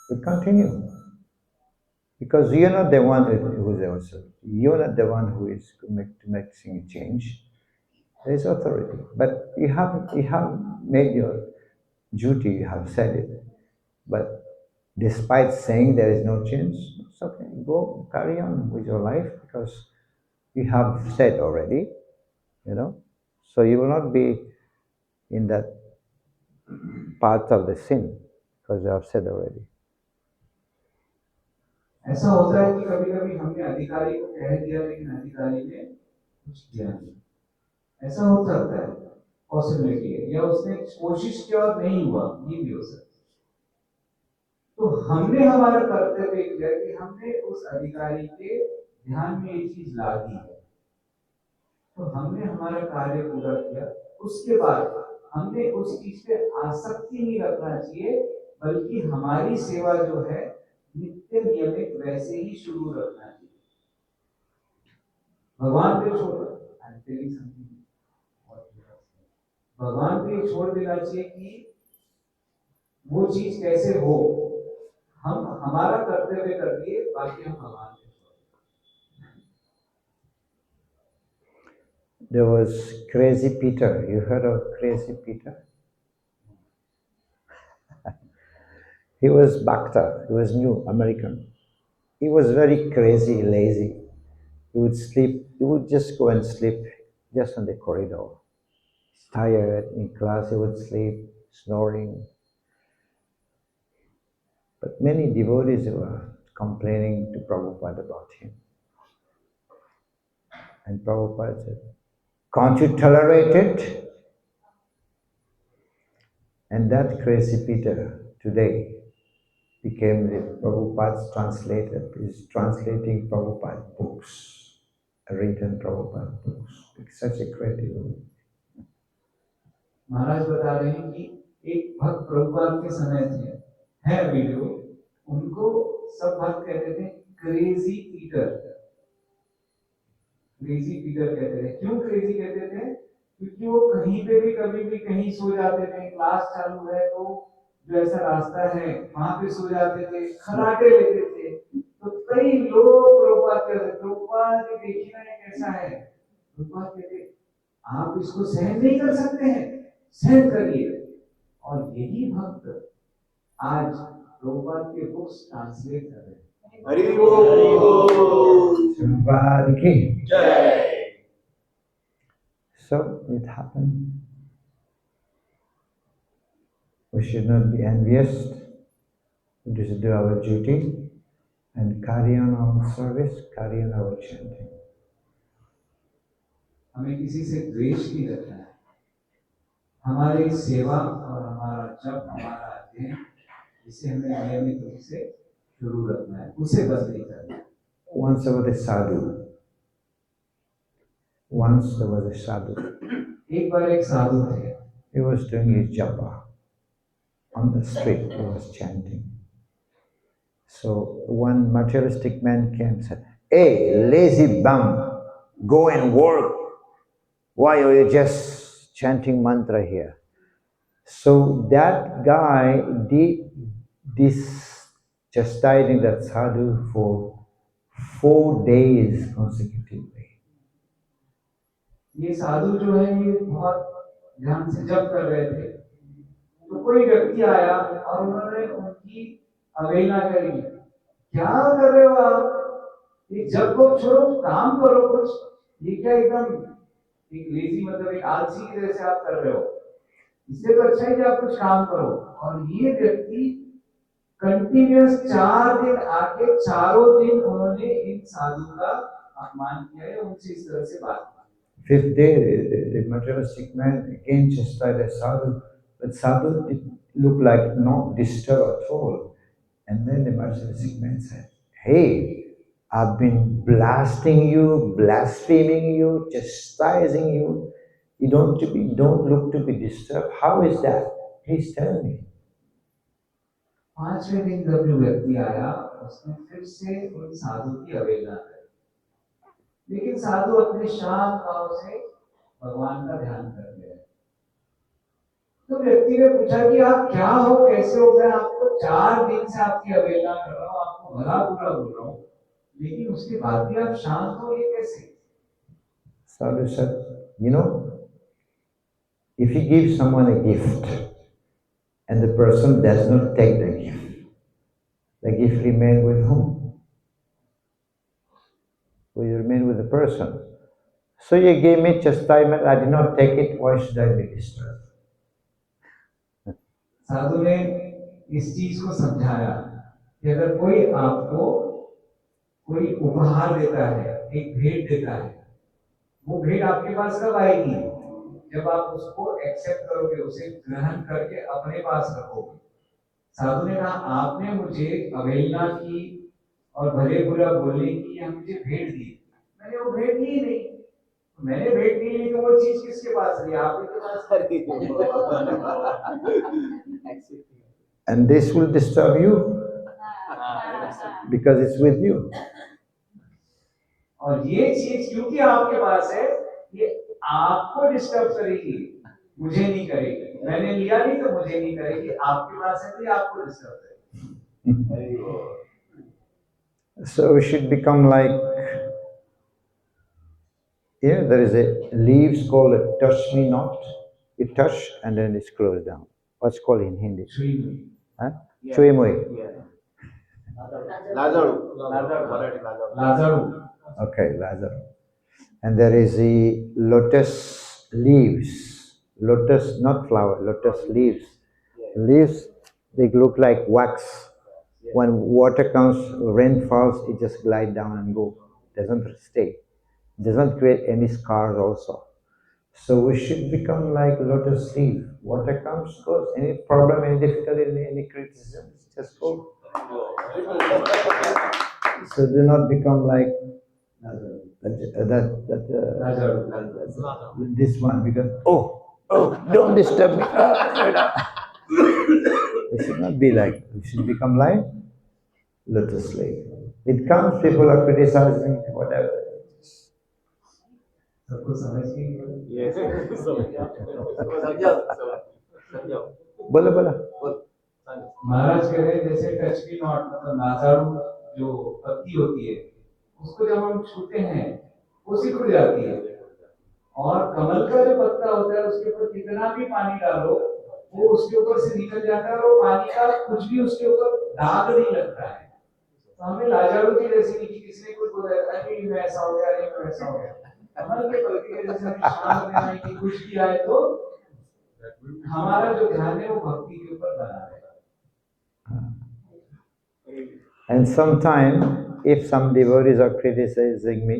we continue, because you're not the one who is also. You're not the one who is making change. There is authority, but you have made your duty. You have said it, but despite saying there is no change, it's okay. Go carry on with your life, because you have said already, so you will not be in that path of the sin, because you have said already. ऐसा होता है कि कभी कभी हमने अधिकारी को कह दिया लेकिन अधिकारी ने कुछ किया नहीं, ऐसा हो सकता है, पॉसिबिलिटी है, या उसने कोशिश की और नहीं हुआ, ये भी हो सकता है। तो हमने हमारा कर्तव्य किया कि हमने उस अधिकारी के ध्यान में ये चीज ला दी है, तो हमने हमारा कार्य पूरा किया। उसके बाद हमने उस चीज पे आसक्ति नहीं रखना चाहिए, बल्कि हमारी सेवा जो है नित्य नियमित वैसे ही शुरू रखना चाहिए। भगवान पे छोड़, भगवान पे छोड़ देना चाहिए कि वो चीज कैसे हो, हम हमारा कर्तव्य कर दिए, बाकी हम भगवान पे। There was Crazy Peter. You heard of Crazy Peter? He was Bhakta. He was new, American. He was very crazy, lazy. He would sleep. He would just go and sleep just on the corridor. He's tired in class. He would sleep, snoring. But many devotees were complaining to Prabhupada about him. And Prabhupada said, "Can't you tolerate it?" And that Crazy Peter today became the Prabhupada's translator. He's translating Prabhupada books, written Prabhupada books. It's such a creative. महाराज बता रहे हैं कि एक भक्त प्रभुपाद के समय थे, है वीडियो, उनको सब भक्त कहते थे क्रेजी पीटर। क्रेजी पीटर कहते थे। क्यों क्रेजी कहते थे? क्योंकि वो कहीं पे भी कभी भी कहीं सो जाते थे, क्लास चालू है तो जो ऐसा रास्ता है वहां पे सो जाते थे, खराटे लेते थे। तो कई लोग प्रभुपाद कहते, प्रभुपाद देखिए ना ये कैसा है। प्रभुपाद कहते आप इसको सहन नहीं कर सकते हैं, सहन करिए। और यही भक्त आज प्रभुपाद के बुक्स ट्रांसलेट कर रहे हैं। हरि बोल। Shambhad ki जय। So it happened. We should not be envious. We should do our duty and carry on our service, carry on our chanting. हमें किसी से द्वेष नहीं रखना है। हमारी सेवा और हमारा जप, हमारा अध्ययन, इसे हमें नियमित रूप से शुरू रखना है, उसे बंद नहीं करना है। Once there was a sadhu. Once there was a sadhu. एक बार एक साधु थे। He was doing his japa on the street. He was chanting. So one materialistic man came and said, "Hey, lazy bum, go and work. Why are you just chanting mantra here?" So that guy did this chastising that sadhu for 4 days consecutively. ये साधु जो है ये बहुत ध्यान से जप कर रहे थे, तो कोई व्यक्ति आया और उन्होंने उनकी अवहेलना करी। क्या कर रहे हो आप? ये जप को छोड़ो, काम करो कुछ। ये क्या एकदम एक लेजी मतलब एक आलसी की तरह से आप कर रहे हो? इससे तो अच्छा है कि आप कुछ काम करो। और ये व्यक्ति कंटिन्यूअस 4 दिन आके चारों दिन उन्होंने इन साधु का अपमान किया है, उनसे इस तरह से बात की। 5th day, the materialistic man again chastised the sadhu, but sadhu did look like not disturbed at all. And then the materialistic man said, "Hey, I've been blasting you, blaspheming you, chastising you. You don't look to be disturbed. How is that? Please tell me." 5वें दिन जब जो व्यक्ति आया, उसने फिर से उन साधु की अवहेलना करी, लेकिन साधु अपने शांत भाव से भगवान का ध्यान कर रहे हैं। तो व्यक्ति ने पूछा कि आप क्या हो, कैसे हो? मैं आपको 4 दिन से आपकी अवहेलना कर रहा हूँ, आपको भला बुरा बोल रहा हूँ, लेकिन उसके बाद भी आप शांत हो, ये कैसे? Sadhu said, if you give someone a gift and the person does not take the gift remain with whom? Will remain with the person. So you gave me chastisement, I did not take it, why should I be disturbed? साधु ने इस चीज को समझाया कि अगर कोई आपको कोई उपहार देता है, एक भेंट देता है, वो भेंट आपके पास कब आएगी? जब आप उसको एक्सेप्ट करोगे, उसे ग्रहण करके अपने पास रखोगे। साधु ने कहा, आपने मुझे अवहेलना की और भले बुरा बोलने की, या मुझे भेंट दी, मैंने वो भेंट ली नहीं। मैंने भेंट नहीं ली तो वो चीज किसके पास रही? आपके पास रही। And this will disturb you because it's with you. और ये चीज क्योंकि आपके पास है, ये आपको डिस्टर्ब करेगी, मुझे नहीं करेगी। मैंने लिया नहीं तो मुझे नहीं करेगी, आपके पास है तो ये आपको डिस्टर्ब करेगी। So we should become like, there is a leaves called a touch me not. You touch and then it's closed down. What's called in Hindi? Huh? Chui moi. Lazaru. Okay, Lazaru. And there is the lotus leaves. Lotus, not flower, lotus leaves. Leaves, they look like wax. When water comes, rain falls, it just glide down and go. Doesn't stay. Doesn't create any scars also. So we should become like lotus leaf. Water comes, goes. Any problem, any difficulty, any criticism, just go. So do not become like this one, because don't disturb me. We should not be like. We should become like lotus leaf. It comes, people are criticizing, whatever. सबको समझ गई? बोलो बोलो। महाराज कह रहे हैं जैसे touch me not, मतलब नाजारू जो पत्ती होती है, उसको जब हम छूते हैं वो सिकुड़ जाती है, और कमल का जो पत्ता होता है उसके ऊपर कितना भी पानी डालो वो उसके ऊपर से निकल जाता है, और पानी का कुछ भी उसके ऊपर दाग नहीं लगता है। तो हमें लाजारू की जैसे नहीं कि किसी ने कुछ बोला अरे मैं ऐसा हो गया, अरे मैं वैसा हो गया। कमल के पत्ते के जैसे हमें शांत रहना है कि कुछ भी आए तो हमारा जो ध्यान है वो भक्ति के ऊपर बना रहेगा। And sometime, if some devotees are criticizing me,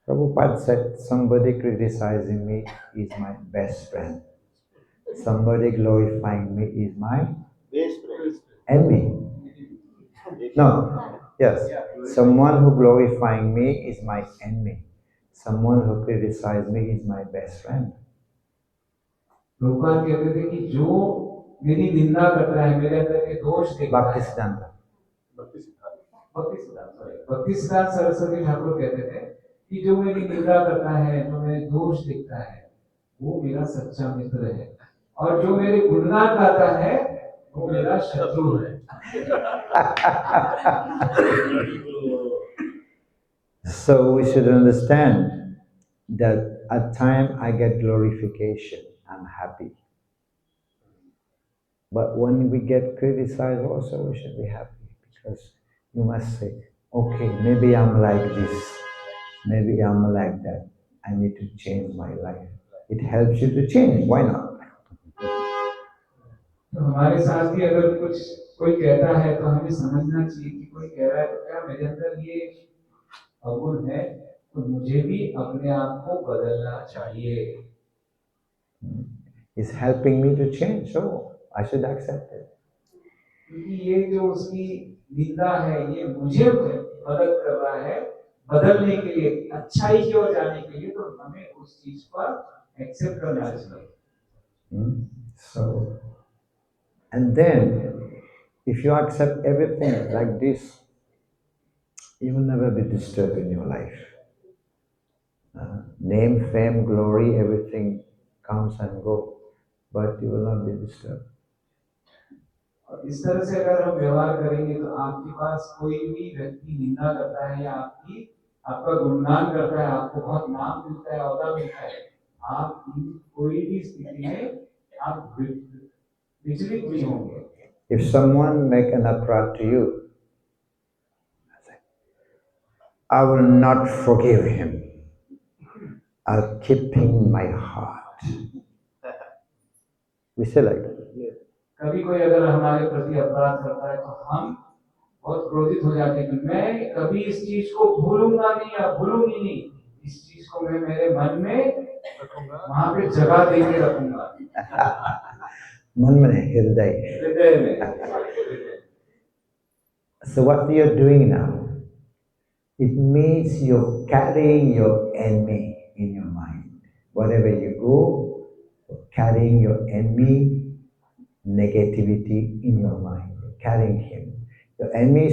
Prabhupada said, somebody criticizing me is my best friend. Somebody glorifying me is my enemy. No, yes. Someone who glorifying me is my enemy. Someone who criticizes me is my best friend. Prabhupada कहते थे कि जो मेरी निंदा करता है, मेरे अंदर के दोष देखता है, Bhaktisiddhanta. भक्ति सिद्धांत सरस्वती ठाकुर कहते थे कि जो मेरी निंदा करता है, जो मेरे दोष देखता है, वो मेरा सच्चा मित्र है, और जो मेरे गुणगान गाता है वो मेरा शत्रु है। So we should understand that at time I get glorification, I'm happy. But when we get criticized also, we should be happy, because you must say, okay, maybe I'm like this, maybe I'm like that. I need to change my life. It helps you to change. Why not? तो हमारे साथ भी अगर कुछ कोई कहता है तो हमें समझना चाहिए कि कोई कह रहा है तो क्या मेरे अंदर ये अवगुण है, तो मुझे भी अपने आप को बदलना चाहिए। It's helping me to change, so I should accept it. क्योंकि ये जो उसकी निंदा है ये मुझे मदद कर रहा है बदलने के लिए, अच्छाई की ओर जाने के लिए, तो हमें उस चीज पर एक्सेप्ट करना चाहिए। So, and then if you accept everything like this, you will never be disturbed in your life. Name, fame, glory, everything comes and goes, but you will not be disturbed. और इस तरह से अगर हम व्यवहार करेंगे तो आपके पास कोई भी व्यक्ति निंदा करता है या आपका गुणगान करता है, आपको बहुत नाम मिलता है, औहदा मिलता है, आप कोई भी स्थिति में आप विचलित नहीं होंगे। If someone make an aparat to you, I will not forgive him. I'll keep him in my heart. We say like that. कभी कोई अगर हमारे प्रति अपराध करता है तो हम बहुत क्रोधित हो जाते हैं कि मैं कभी इस चीज को भूलूंगा नहीं या भूलूंगी नहीं, इस चीज को मैं मेरे मन में वहां पे जगह दे के रखूंगा। मन में, हृदय में। So what you're doing now, it means you're carrying your enemy in your mind. Wherever you go, you're carrying your enemy negativity in your mind, you're carrying him. Your enemy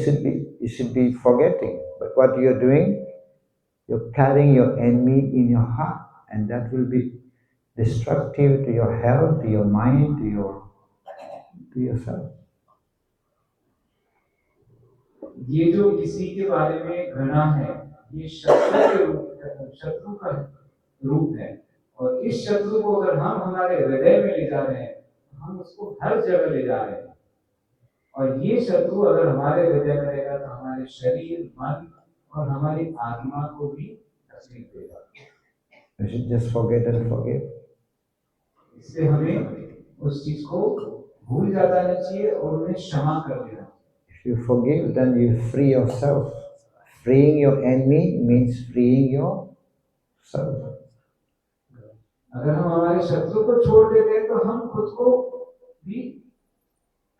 you should be forgetting, but what you're doing, you're carrying your enemy in your heart, and that will be destructive to your health, to your mind, to yourself. ये जो किसी के बारे में घृणा है, ये शत्रु का रूप है, और इस शत्रु को अगर हम हमारे हृदय में ले जा रहे हैं, हम उसको हर जगह ले जा रहे हैं, और ये शत्रु अगर हमारे हृदय में रहेगा तो हमारे शरीर, मन और हमारी आत्मा को भी तकलीफ देगा। You should just forget and forgive. इसलिए हमें उस चीज को भूल जाना चाहिए और उन्हें क्षमा कर देना। If you forgive, then you free yourself. Freeing your enemy means freeing yourself. अगर हम हमारे शत्रु को छोड़ देते हैं तो हम खुद को भी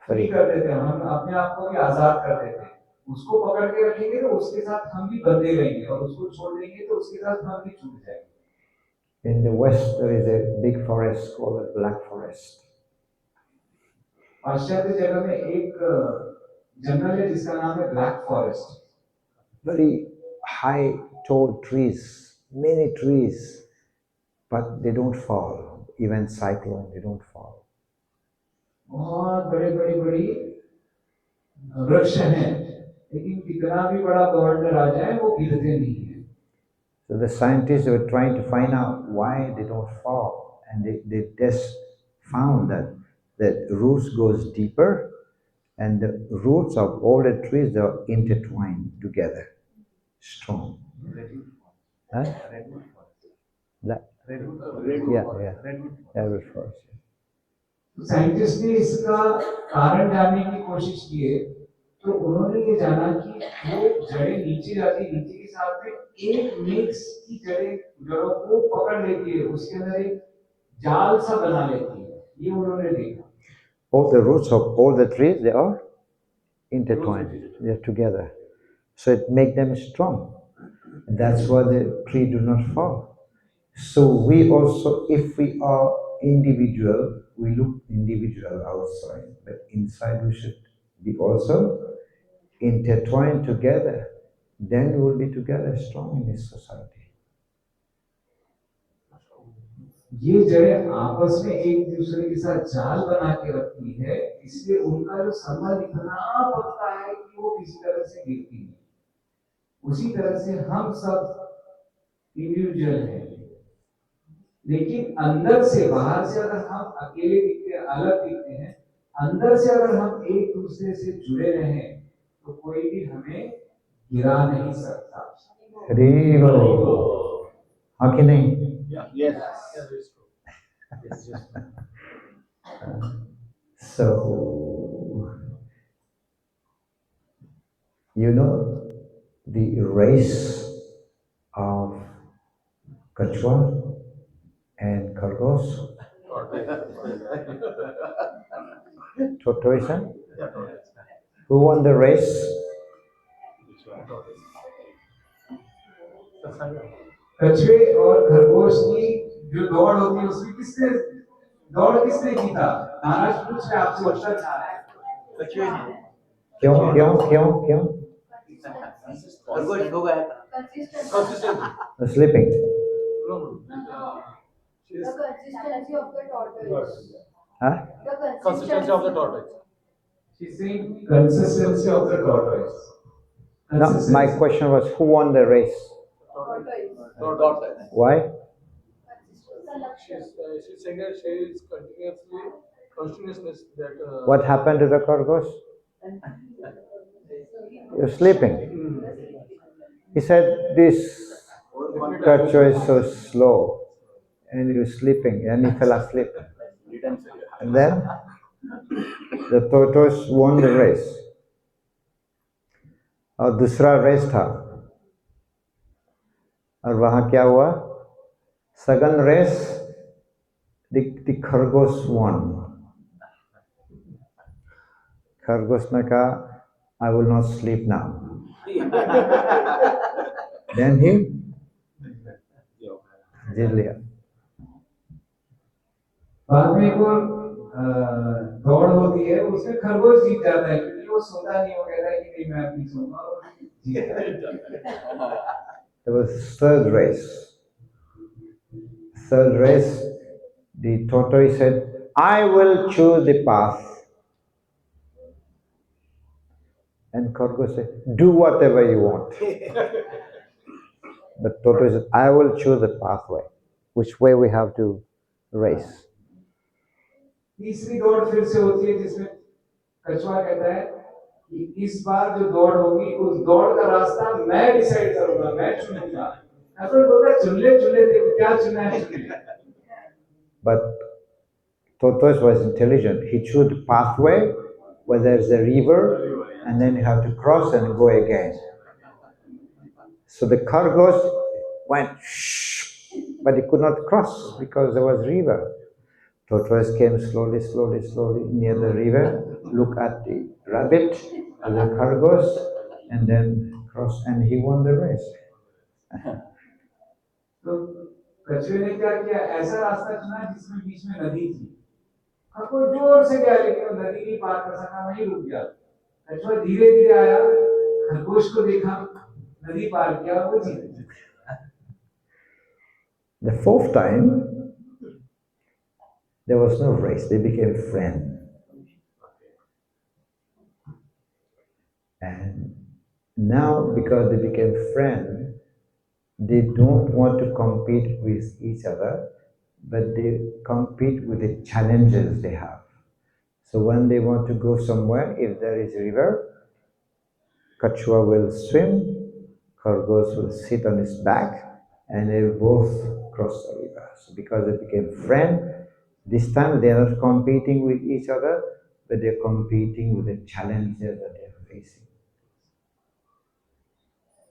फ्री कर देते हैं, हम अपने आप को भी आजाद कर देते हैं। उसको पकड़ के रखेंगे तो उसके साथ हम भी बंधे रहेंगे, और उसको छोड़ देंगे तो उसके साथ हम भी छूट जाएंगे। In the West, there is a big forest called the Black Forest. पाश्चात्य जगह में एक जंगल है जिसका नाम है black forest. Very high, tall trees, many trees, but they don't fall. Even cyclone, they don't fall. बहुत बड़ी वृक्ष हैं, लेकिन कितना भी बड़ा बवंडर आ जाए वो गिरते नहीं है। So the scientists were trying to find out why they don't fall, and they just found that the roots goes deeper, and the roots of all the trees are intertwined together, strong. Huh? Redwood forest. Scientist ने इसका कारण जानने की कोशिश की है, तो उन्होंने ये जाना कि वो जड़ें नीचे जाती, नीचे के साथ में एक मिक्स की जड़ों को पकड़ लेती है, उसके अंदर एक जाल सा बना लेती है, ये उन्होंने देखा। All the roots of all the trees, they are intertwined, they are together, so it makes them strong. And that's why the tree do not fall. So we also, if we are individual, we look individual outside, but inside we should be also intertwined together. Then we will be together strong in this society. ये जड़ें आपस में एक दूसरे के साथ जाल बना के रखती है, इसलिए उनका जो संबंध इतना पक्का है कि वो किसी तरह से गिरती नहीं। उसी तरह से हम सब इंडिविजुअल हैं, लेकिन अंदर से बाहर से अगर हम अकेले दिखते हैं, अलग दिखते हैं, अंदर से अगर हम एक दूसरे से जुड़े रहें तो कोई भी हमें गिरा नहीं सकता। हरि बोल। हाँ कि नहीं? Yes. So, you know the race of Kachwa and Khargos? Tortoise, huh? Who won the race? कछुए और खरगोश की जो दौड़ होती है उसमें किसने जीता? महाराज पूछ रहे आपसे, उत्तर चाह रहे हैं। क्यों? खरगोश हो गया था। Sleeping. The consistency of the tortoise. Huh? The Consistency of the tortoise. She's saying consistency of the tortoise. No, my question was who won the race? Tortoise. Why? She's saying that she is continuousness that. What happened to the Khargos? You're sleeping. He said, this Kachwa is so slow, and you're sleeping, and he fell asleep. And then the tortoise won the race. और दूसरा race था, और वहाँ क्या हुआ? Second race, the खरगोश won. खरगोश ने कहा, I will not sleep now. Then he जीत लिया. बाद में एक और दौड़ होती है, उसमें खरगोश जीत जाता है क्योंकि वो सोता नहीं, वो कहता है कि नहीं मैं अभी सोऊंगा, और जीत जाता है। There was third race. Third race, the tortoise said, I will choose the path. And Khargos said, do whatever you want. But tortoise said, I will choose the pathway, which way we have to race. तीसरी दौड़ फिर से होती है जिसमें कछुआ कहता है कि इस बार जो दौड़ होगी उस दौड़ का रास्ता मैं डिसाइड करूंगा, मैं चुनूंगा। खरगोश बोलता है चुन ले देखो क्या चुना है, चुन ले। But tortoise was intelligent. He chose the pathway where there's a river, and then you have to cross and go again. So the Khargos went shh, but he could not cross because there was river. Tortoise came slowly near the river, look at the rabbit and the Khargos, and then cross, and he won the race. तो कछुए ने क्या किया, ऐसा रास्ता चुना जिसमें बीच में नदी थी। खरगोश जोर से गया लेकिन वो नदी नहीं पार कर सका, वहीं रुक गया। कछुआ धीरे धीरे आया, खरगोश को देखा, नदी पार किया, वो जीत गया। The fourth time, there was no race. They became friends. And now, because they became friends, they don't want to compete with each other, but they compete with the challenges they have. So when they want to go somewhere, if there is a river, Kachua will swim, Khargos will sit on his back, and they will both cross the river. So because they became friends, this time they are not competing with each other, but they are competing with the challenges that they are facing.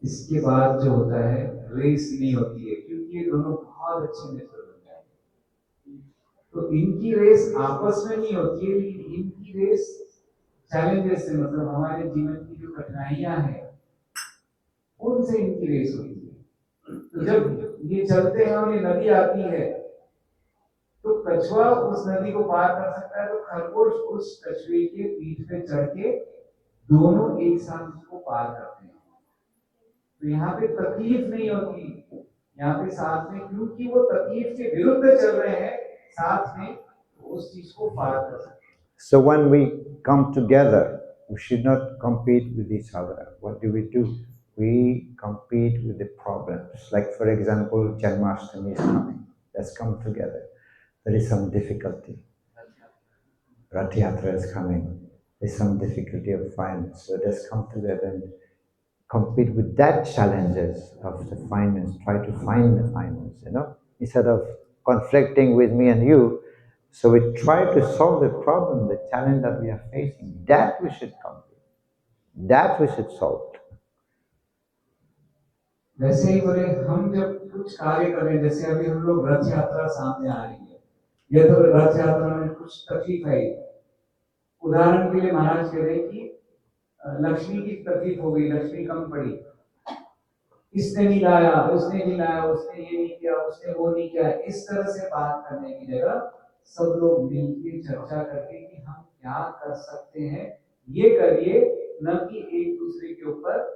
इसके बाद जो होता है race नहीं होती है क्योंकि ये दोनों बहुत अच्छे मित्र बन जाते हैं। तो इनकी रेस आपस में नहीं होती है, लेकिन इनकी रेस चैलेंजेस से, मतलब हमारे जीवन की जो कठिनाइयां हैं उनसे इनकी रेस होती है। तो जब ये चलते हैं और ये नदी आती है तो कछुआ उस नदी को पार कर सकता है, तो खरगोश उस कछुए के पीठ पे चढ़ के दोनों एक साथ उसको पार करते हैं। तो यहाँ पे तकलीफ नहीं होती, यहाँ पे साथ में, क्योंकि वो तकलीफ के विरुद्ध चल रहे हैं, साथ में तो उस चीज को पार कर सकते हैं। So when we come together, we should not compete with each other. What do? We compete with the problems. Like for example, Janmashtami is coming. Let's come together. There is some difficulty. Rath Yatra is coming. There's some difficulty of finance. So let's come together and compete with that challenges of the finance. Try to find the finance, instead of conflicting with me and you. So we try to solve the problem, the challenge that we are facing. That we should compete. That we should solve. वैसे ही बोले, हम जब कुछ कार्य करें, जैसे अभी हम लोग रथ यात्रा सामने आ रही है, ये तो रथ यात्रा में कुछ तकलीफ है। उदाहरण के लिए महाराज कह रहे कि लक्ष्मी की तकलीफ हो गई, लक्ष्मी कम पड़ी, इसने नहीं लाया, उसने नहीं लाया, उसने ये नहीं किया, उसने वो नहीं किया। इस तरह से बात करने की जगह सब लोग मिलकर चर्चा करके कि हम क्या कर सकते हैं, ये करिए, न कि एक दूसरे के ऊपर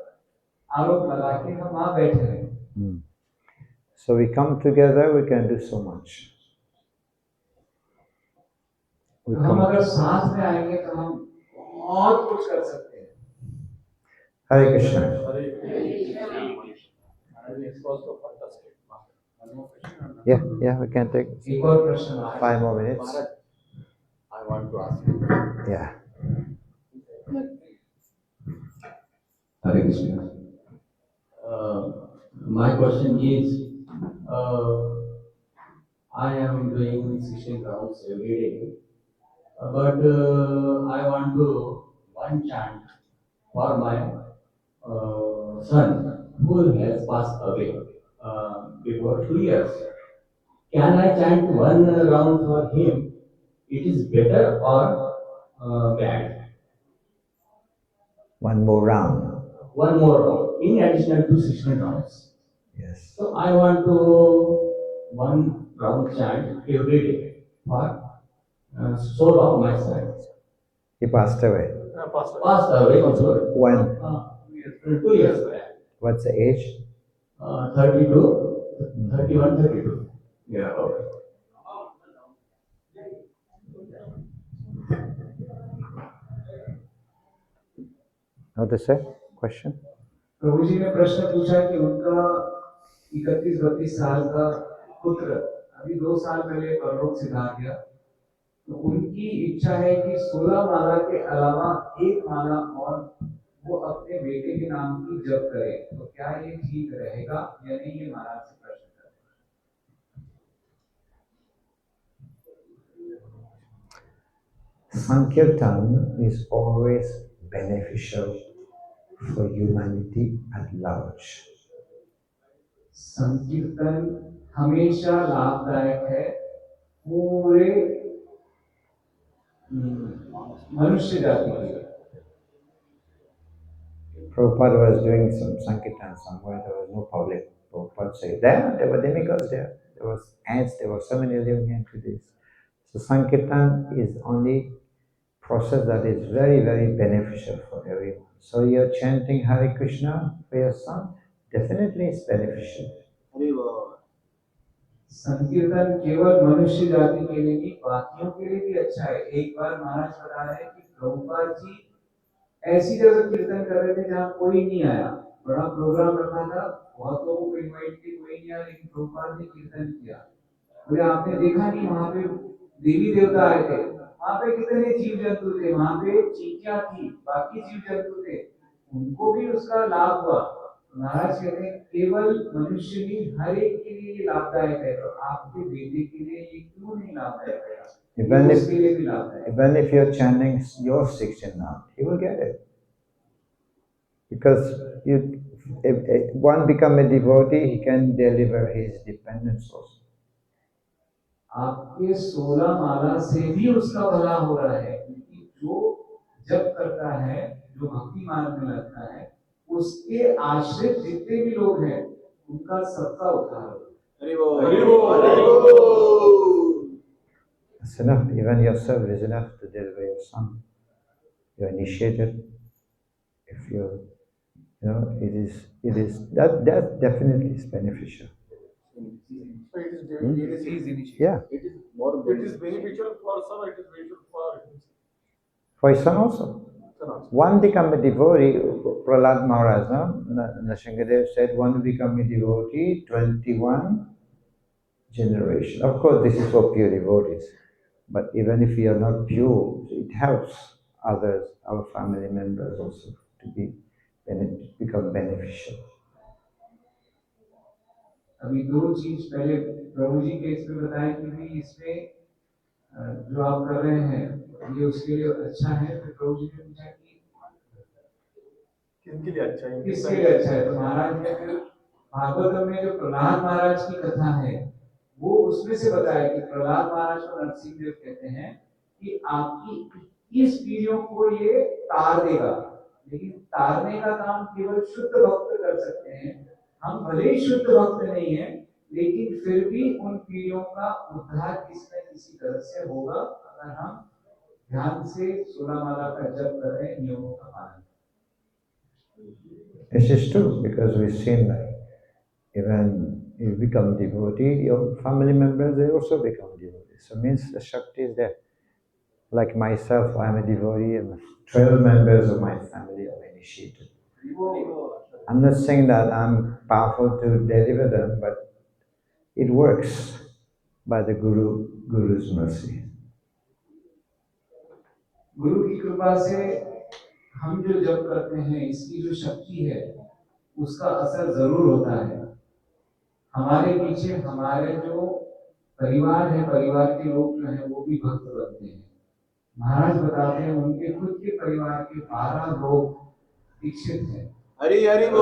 आरोप लगा के हम वहां बैठे हैं। So we come together, we can do so much. हम अगर साथ में आएंगे तो हम बहुत कुछ कर सकते हैं। Hare Krishna. Yeah, we can take एक और प्रश्न 5 more minutes. I want to ask you. Yeah. Hare Krishna. My question is, I am doing 16 rounds every day, but I want to one chant for my son who has passed away before 2 years. Can I chant one round for him? It is better or bad? One more round. One more round in addition to 16 rounds. Yes. So I want to one round chant every day for soul of my son. He passed away. Passed away before When? 2 years back. What's the age? 32, 31, 32. Yeah, okay. How to say? Question? प्रभु जी ने प्रश्न पूछा कि उनका 31-32 साल का पुत्र अभी 2 साल पहले परलोक सिधार गया, तो उनकी इच्छा है कि 16 माला के अलावा एक माला और वो अपने बेटे के नाम की जप करे, तो क्या ये ठीक रहेगा या नहीं, ये महाराज से प्रश्न करते हैं। Sankirtan is always beneficial for humanity at large. संकीर्तन हमेशा लाभदायक है पूरे मनुष्य जाति के लिए। Prabhupada was doing some Sankirtan somewhere, there was no public. Prabhupada said, there were demigods there, there was ants, there were so many living entities. So Sankirtan is only process that is very, very beneficial for everyone. So you're chanting Hare Krishna for your son, definitely it's beneficial. संकीर्तन केवल मनुष्य जाति के लिए नहीं, बाकियों के लिए भी अच्छा है। एक बार महाराज बता रहे हैं कि प्रभुपाद जी ऐसी जगह कीर्तन कर रहे थे जहाँ कोई नहीं आया, बड़ा प्रोग्राम रखा था, बहुत लोगों को इनवाइट किया, कोई नहीं आया, लेकिन प्रभुपाद ने कीर्तन किया। बोले आपने देखा नहीं, वहां पे देवी देवता आए थे, वहां पे कितने जीव जंतु थे, वहां पे चींटियां थी, बाकी जीव जंतु थे, उनको भी उसका लाभ हुआ। महाराज कहते हैं केवल मनुष्य नहीं, हर एक के लिए ये लाभदायक है, तो आपके बेटे के लिए ये क्यों नहीं लाभदायक है? Even if you're chanting your 16 now, he will get it. Because if one become a devotee, he can deliver his dependence also. आपके 16 माला से भी उसका भला हो रहा है, क्योंकि जो जप करता है, जो भक्ति मार्ग में लगता है, उसके आश्रित जितने भी लोग हैं, उनका सबका उद्धार हो। That's enough. Even yourself is enough to deliver your son. You're initiated. If you know, it is that definitely is beneficial. So it is Hmm? Yeah, It is more it is beneficial for son, it is beneficial for himself. for his son also. Son also. One become a devotee, Prahlad Maharaj, no? Nrsimhadev said, one become a devotee, 21 generation. Of course, this is for pure devotees. But even if we are not pure, it helps others, our family members also, to become beneficial. अभी दो चीज पहले प्रभु जी के इसमें बताया कि भी इसमें जो आप कर रहे हैं ये उसके लिए अच्छा है। फिर प्रभु जी ने पूछा कि किनके लिए अच्छा है? किसके लिए अच्छा है। तो महाराज ने फिर भागवतम में जो प्रहलाद महाराज की कथा है वो उसमें से बताया कि प्रहलाद महाराज को नरसिंह देव कहते हैं कि आपकी 21 पीढ़ियों को ये तार देगा, लेकिन तारने का काम केवल शुद्ध भक्त कर सकते हैं। हम भले ही शुद्ध भक्त नहीं है, लेकिन फिर भी उन पीढ़ियों का उद्धार किसी न किसी तरह से होगा अगर हम ध्यान से 16 माला का जप करें, नियमों का पालन। This is true because we've seen that even you become devotee, your family members, they also become devotees. So it means the Shakti is there. Like myself, I'm a devotee and 12 members of my family are initiated. I'm not saying that I'm powerful to deliver them, but it works by the Guru's mercy. गुरु की कृपा से हम जो जप करते हैं इसकी जो शक्ति है उसका असर जरूर होता है। हमारे पीछे हमारे जो परिवार है, परिवार के लोग जो है वो भी भक्त बनते हैं। महाराज बताते हैं उनके खुद के परिवार के 12 लोग दीक्षित हैं। हरि हरि बोल।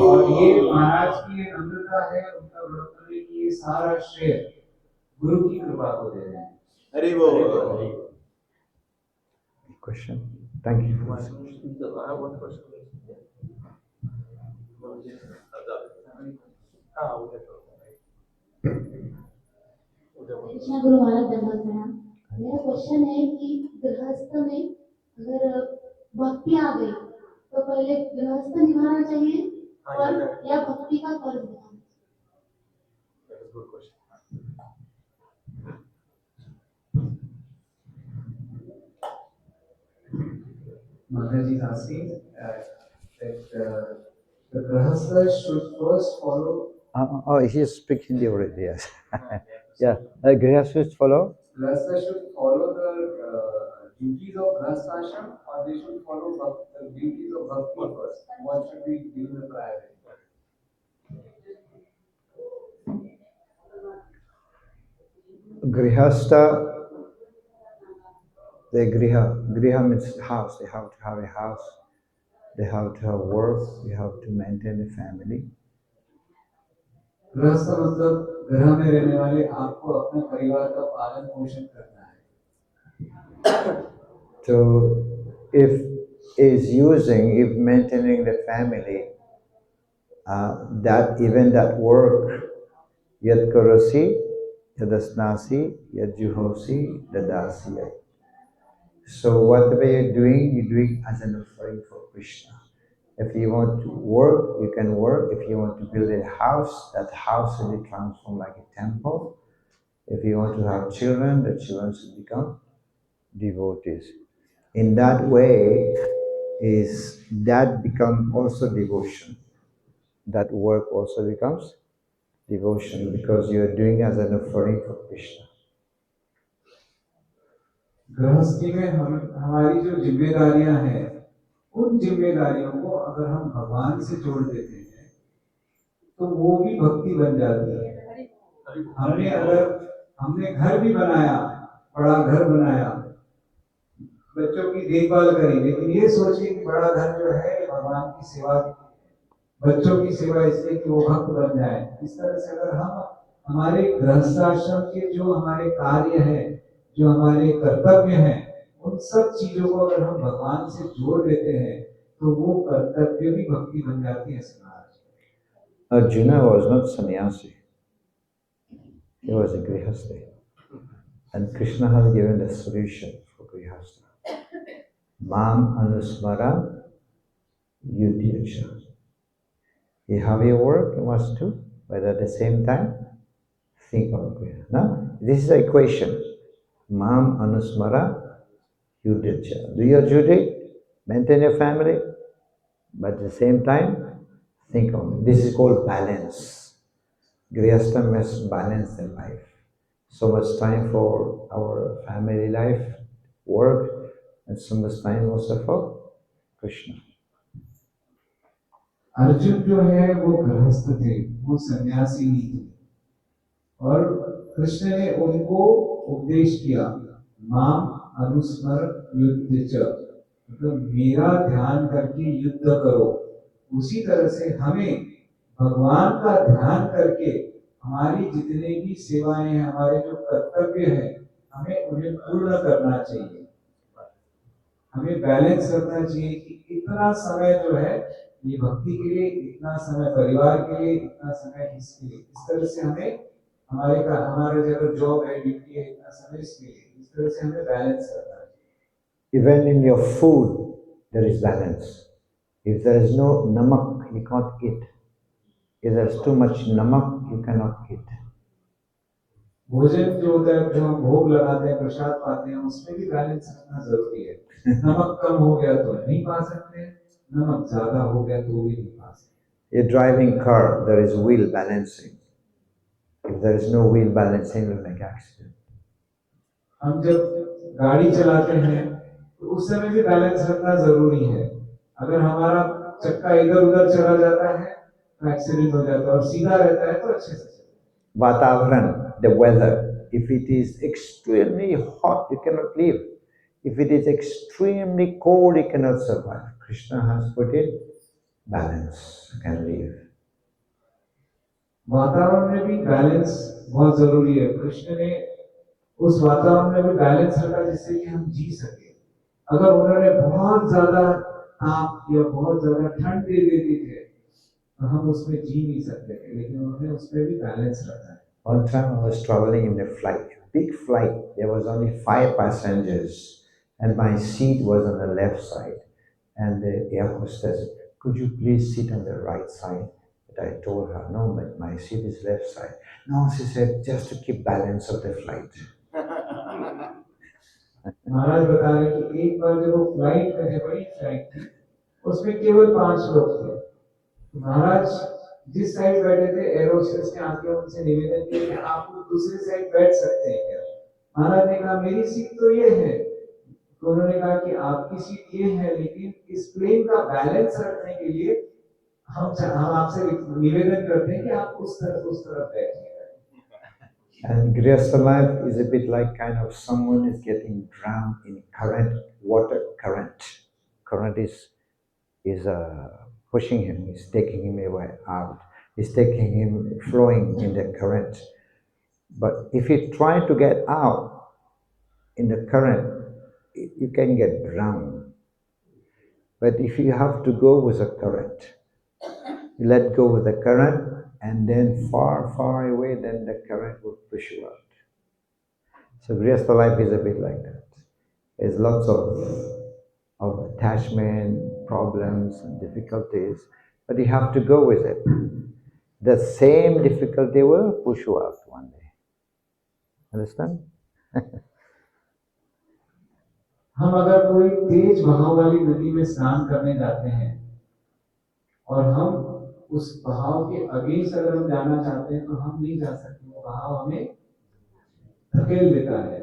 और ये महाराज की ये नम्रता है, उनका व्रत करने की ये सारा श्रेय गुरु की कृपा को दे रहे हैं। हरि बोल। Question? Thank you. For this. I have one question. Krishna Guru Maharaj धन्यवाद प्रणाम। मेरा क्वेश्चन है कि गृहस्थ में अगर भक्ति आ गई तो पहले गृहस्थ निभाना चाहिए और या भक्ति का कर्ज निभाना चाहिए? That is good question. Mataji is asking that the grahastha should first follow. Oh, he's speaking Hindi already, yes. Yeah, Grihastha should follow. Grahastha should follow the duties of grahastha ashram, or they should follow the duties of bhakti first. What should we give the priority? Grihastha, Griha means house. They have to have a house. They have to have work. They have to maintain a family. गृहस्थ मतलब घर में रहने वाले आपको अपने परिवार का पालन पोषण करना है। So, if maintaining the family, that work, yad karasi, yadasnasi, yad juhosi, dadasi. So whatever you're doing as an offering for Krishna. If you want to work, you can work. If you want to build a house, that house will be transformed like a temple. If you want to have children, the children should become devotees. In that way, that become also devotion. That work also becomes devotion because you are doing as an offering for Krishna. गृहस्थी में हमारी जो जिम्मेदारियां हैं उन जिम्मेदारियों को अगर हम भगवान से जोड़ देते हैं तो वो भी भक्ति बन जाती है। हमने घर भी बनाया, बड़ा घर बनाया, बच्चों की देखभाल करी, लेकिन ये सोचिए कि बड़ा घर जो है ये भगवान की सेवा, बच्चों की सेवा इसलिए कि वो भक्त बन जाए। इस तरह से अगर हम हमारे गृहस्थाश्रम के जो हमारे कार्य है, जो हमारे कर्तव्य हैं, उन सब चीजों को अगर हम भगवान से जोड़ देते हैं तो वो कर्तव्य भी भक्ति बन जाती है। Arjuna was not sannyasi. He was a grihastha. And Krishna has given the solution for Grihastha. Mam anusmara yudhyacha. You have your work, you must do, but at the same time, think of Kriya. No? This is the equation. Mam anusmara yudhyacha. Do your duty, maintain your family, but at the same time, think of me. This is called balance. Grihastha must balance their life. So much time for our family life, work, and so much time also for Krishna. Arjun जो है वो गृहस्थ थे, वो सन्यासी नहीं थे, और कृष्ण ने उनको उपदेश किया, माम अनुस्मर युद्ध च, मतलब मेरा ध्यान करके युद्ध करो। उसी तरह से हमें भगवान का ध्यान करके हमारी जितने भी सेवाएं हैं, हमारे जो कर्तव्य हैं, हमें उन्हें पूर्ण करना चाहिए। हमें बैलेंस करना चाहिए कि इतना समय जो है ये भक्ति के लिए, इतना समय परिवार के लिए, इतना समय इसके लिए। इस तरह से हमें हमारा जो जॉब है, ड्यूटी है, इतना समय इसके लिए। इस तरह से हमें बैलेंस करना है। Even in your food, there is balance. If there is no namak, you can't eat. If there is too much namak, you cannot eat. भोजन जो होता है, जो हम भोग लगाते हैं, प्रसाद पाते हैं, उसमें भी बैलेंस रखना जरूरी है। नमक कम हो गया तो नहीं पा सकते, नमक ज्यादा हो गया तो भी नहीं पा सकते। You're driving car, there is wheel balancing. If there is no wheel balancing, you'll make accident. हम जब गाड़ी चलाते हैं तो उस समय भी बैलेंस रखना जरूरी है। अगर हमारा चक्का इधर उधर चला जाता है तो एक्सीडेंट हो जाता है, और सीधा रहता है तो अच्छे से चलता है। Vatavaran, the weather. If it is extremely hot, you cannot live. If it is extremely cold, you cannot survive. Krishna has put in balance, you can live. वातावरण में भी बैलेंस बहुत जरूरी है। कृष्ण ने उस वातावरण में भी बैलेंस रखा जिससे कि हम जी सके। अगर उन्होंने बहुत ज्यादा ताप या बहुत ज्यादा ठंड दे देती थे तो हम उसमें जी नहीं सकते थे, लेकिन उन्होंने उसमें भी बैलेंस रखा है। One time I was traveling in a flight, big flight. There was only 5 passengers, and my seat was on the left side. And the air hostess, could you please sit on the right side? But I told her, no, but my seat is left side. No, she said, just to keep balance of the flight. महाराज बता रहे कि एक बार जब वो flight में थे, बड़ी flight थी, उसमें केवल 5 लोग थे। महाराज जिस साइड बैठे थे, एयर होस्टेस ने आके उनसे निवेदन किया कि आप लोग दूसरी साइड बैठ सकते हैं क्या? महाराज ने कहा मेरी सीट तो ये है। तो उन्होंने कहा कि आपकी सीट ये है, लेकिन इस प्लेन का बैलेंस रखने के लिए हम आपसे निवेदन करते हैं कि आप उस तरफ बैठिए। And Grihastha life is a bit like kind of someone is getting drowned in current, water current. Current is pushing him, is taking him away out, is taking him flowing in the current. But if you try to get out in the current, you can get drowned. But if you have to go with the current, you let go with the current, and then far, far away, then the current will push you out. So Grihastha life is a bit like that. There's lots of attachment, problems, and difficulties, but you have to go with it. The same difficulty will push you out one day. Understand? हम अगर कोई तेज बहाव वाली नदी में स्नान करने जाते हैं और हम उस बहाव के अगेंस्ट अगर हम जाना चाहते हैं तो हम नहीं जा सकते। वो बहाव हमें धकेल देता है,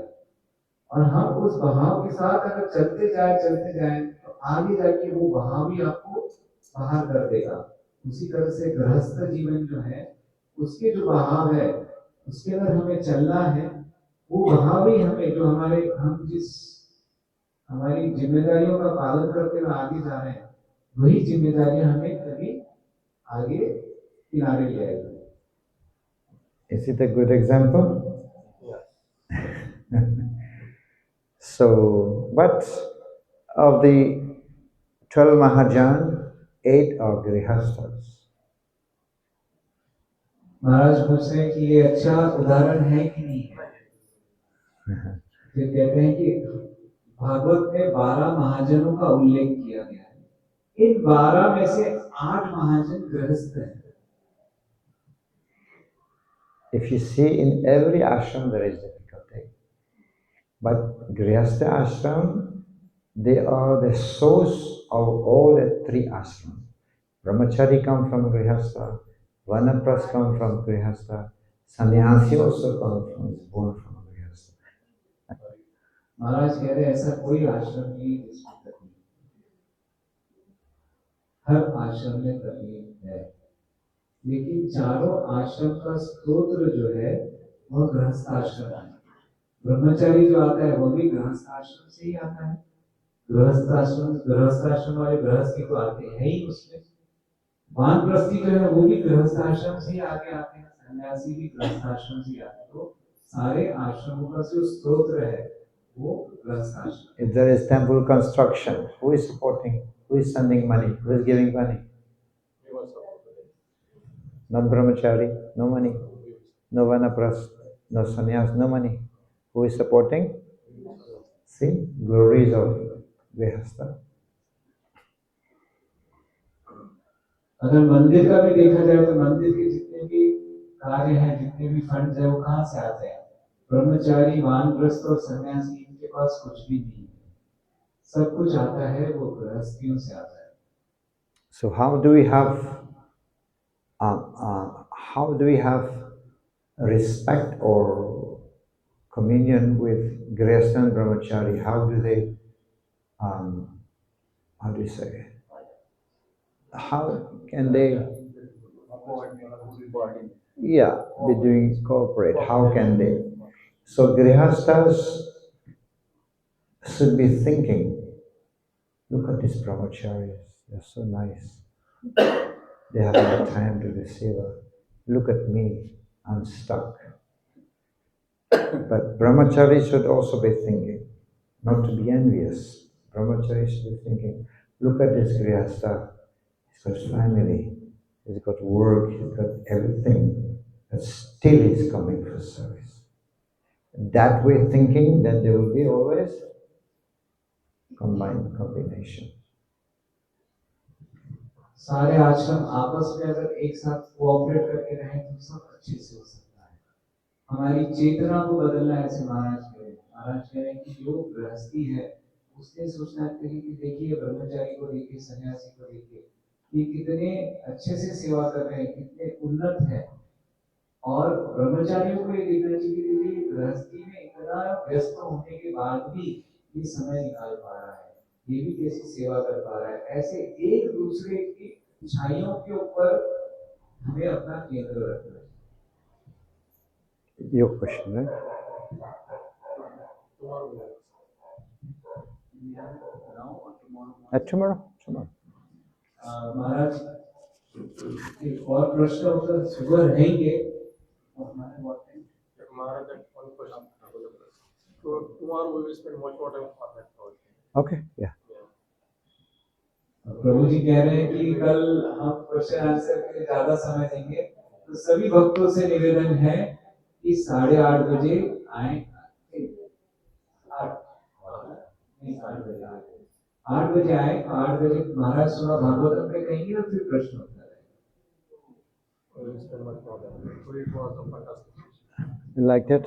और हम उस बहाव के साथ अगर चलते जाए तो आगे जाके वो बहाव ही आपको बाहर कर देगा। उसी तरह से गृहस्थ जीवन जो है, उसके जो बहाव है, उसके अंदर हमें चलना है। वो बहाव ही हमें, जो हम जिस हमारी जिम्मेदारियों का पालन करते हुए आगे जा रहे हैं, वही जिम्मेदारियां हमें कभी आगे किनारे ले आएगी। Is it a good example? Yeah. So, but of the 12 Mahajan, 8 are Grihasthas. महाराज पूछ रहे हैं कि ये अच्छा उदाहरण है कि नहीं है। फिर कहते हैं कि भागवत में 12 महाजनों का उल्लेख किया गया है। इन 12 में से 8 महाजन गृहस्थ हैं। If you see in every ashram there is difficulty, but Grihastha ashram, they are the source of all the 3 ashrams. Brahmachari come from Grihastha, Vanaprastha come from Grihastha, Sannyasi also born from Grihastha. महाराज कह रहे हैं ऐसा कोई आश्रम नहीं है जिसमें तकलीफ, हर आश्रम में तकलीफ है, लेकिन चारों आश्रम का स्रोत जो है वह गृहस्थ आश्रम है। ब्रह्मचारी जो आता है वो भी गृहस्थ आश्रम से ही आता है। गृहस्थ आश्रम वाले गृहस्थी तो आते हैं ही उसमें। वानप्रस्थी जो है वो भी गृहस्थ आश्रम से ही आगे आते हैं, सन्यासी भी गृहस्थ आश्रम से ही आते हैं। तो सारे आश्रमों का जो स्रोत है वो गृहस्थ आश्रम। If there is temple construction, who is supporting? Who is sending money? Who is giving money? Not brahmachari, no money. No vanaprastha, no sannyas, no money. Who is supporting? See, glories of Grihastha. अगर मंदिर का भी देखा जाए तो मंदिर के जितने भी कार्य हैं, जितने भी फंड है, वो कहाँ से आते हैं? ब्रह्मचारी, वानप्रस्थ और सन्यासी, इनके पास कुछ भी नहीं है। सब कुछ आता है वो गृहस्थियों से आता है। So how do we have respect or communion with Grihastha and Brahmachari? How do they, how do you say? How can they, be doing cooperate? How can they? So Grihasthas should be thinking, look at these brahmacharis, they're so nice. They have no time to do seva. Look at me, I'm stuck. But brahmachari should also be thinking, not to be envious. Brahmachari should be thinking, look at this grihastha, he's got family, he's got work, he's got everything, but still he's coming for service. That way thinking, then there will be always combination. सारे आश्रम आपस में अगर एक साथ cooperate करके रहें तो सब अच्छे से हो सकता है। हमारी चेतना को बदलना है, ऐसे महाराज कह रहे हैं कि जो गृहस्थी है उसने सोचना चाहिए कि देखिए ब्रह्मचारी को देखिए, सन्यासी को देखिए, ये कितने अच्छे से सेवा कर रहे हैं, कितने उन्नत है। और ब्रह्मचारियों को ये देखना चाहिए कि गृहस्थी में इतना व्यस्त होने के बाद भी ये समय निकाल पा रहा है, ये भी कैसी सेवा कर पा रहा है। ऐसे एक दूसरे की इच्छाइयों के ऊपर हमें अपना केंद्र रखना है। Your question, right? Tomorrow. महाराज एक और प्रश्न उत्तर सुबह रहेंगे। So tomorrow we will spend much more time on that project. Okay, yeah. प्रभु जी कह रहे हैं कि कल हम क्वेश्चन आंसर के लिए ज्यादा समय देंगे, तो सभी भक्तों से निवेदन है कि 8:30 बजे आए। 8 बजे आए, 8 बजे महाराज सुबह भागवतम पे कहेंगे और फिर प्रश्न उत्तर है। We will spend much more time. So it was a fantastic. You liked it?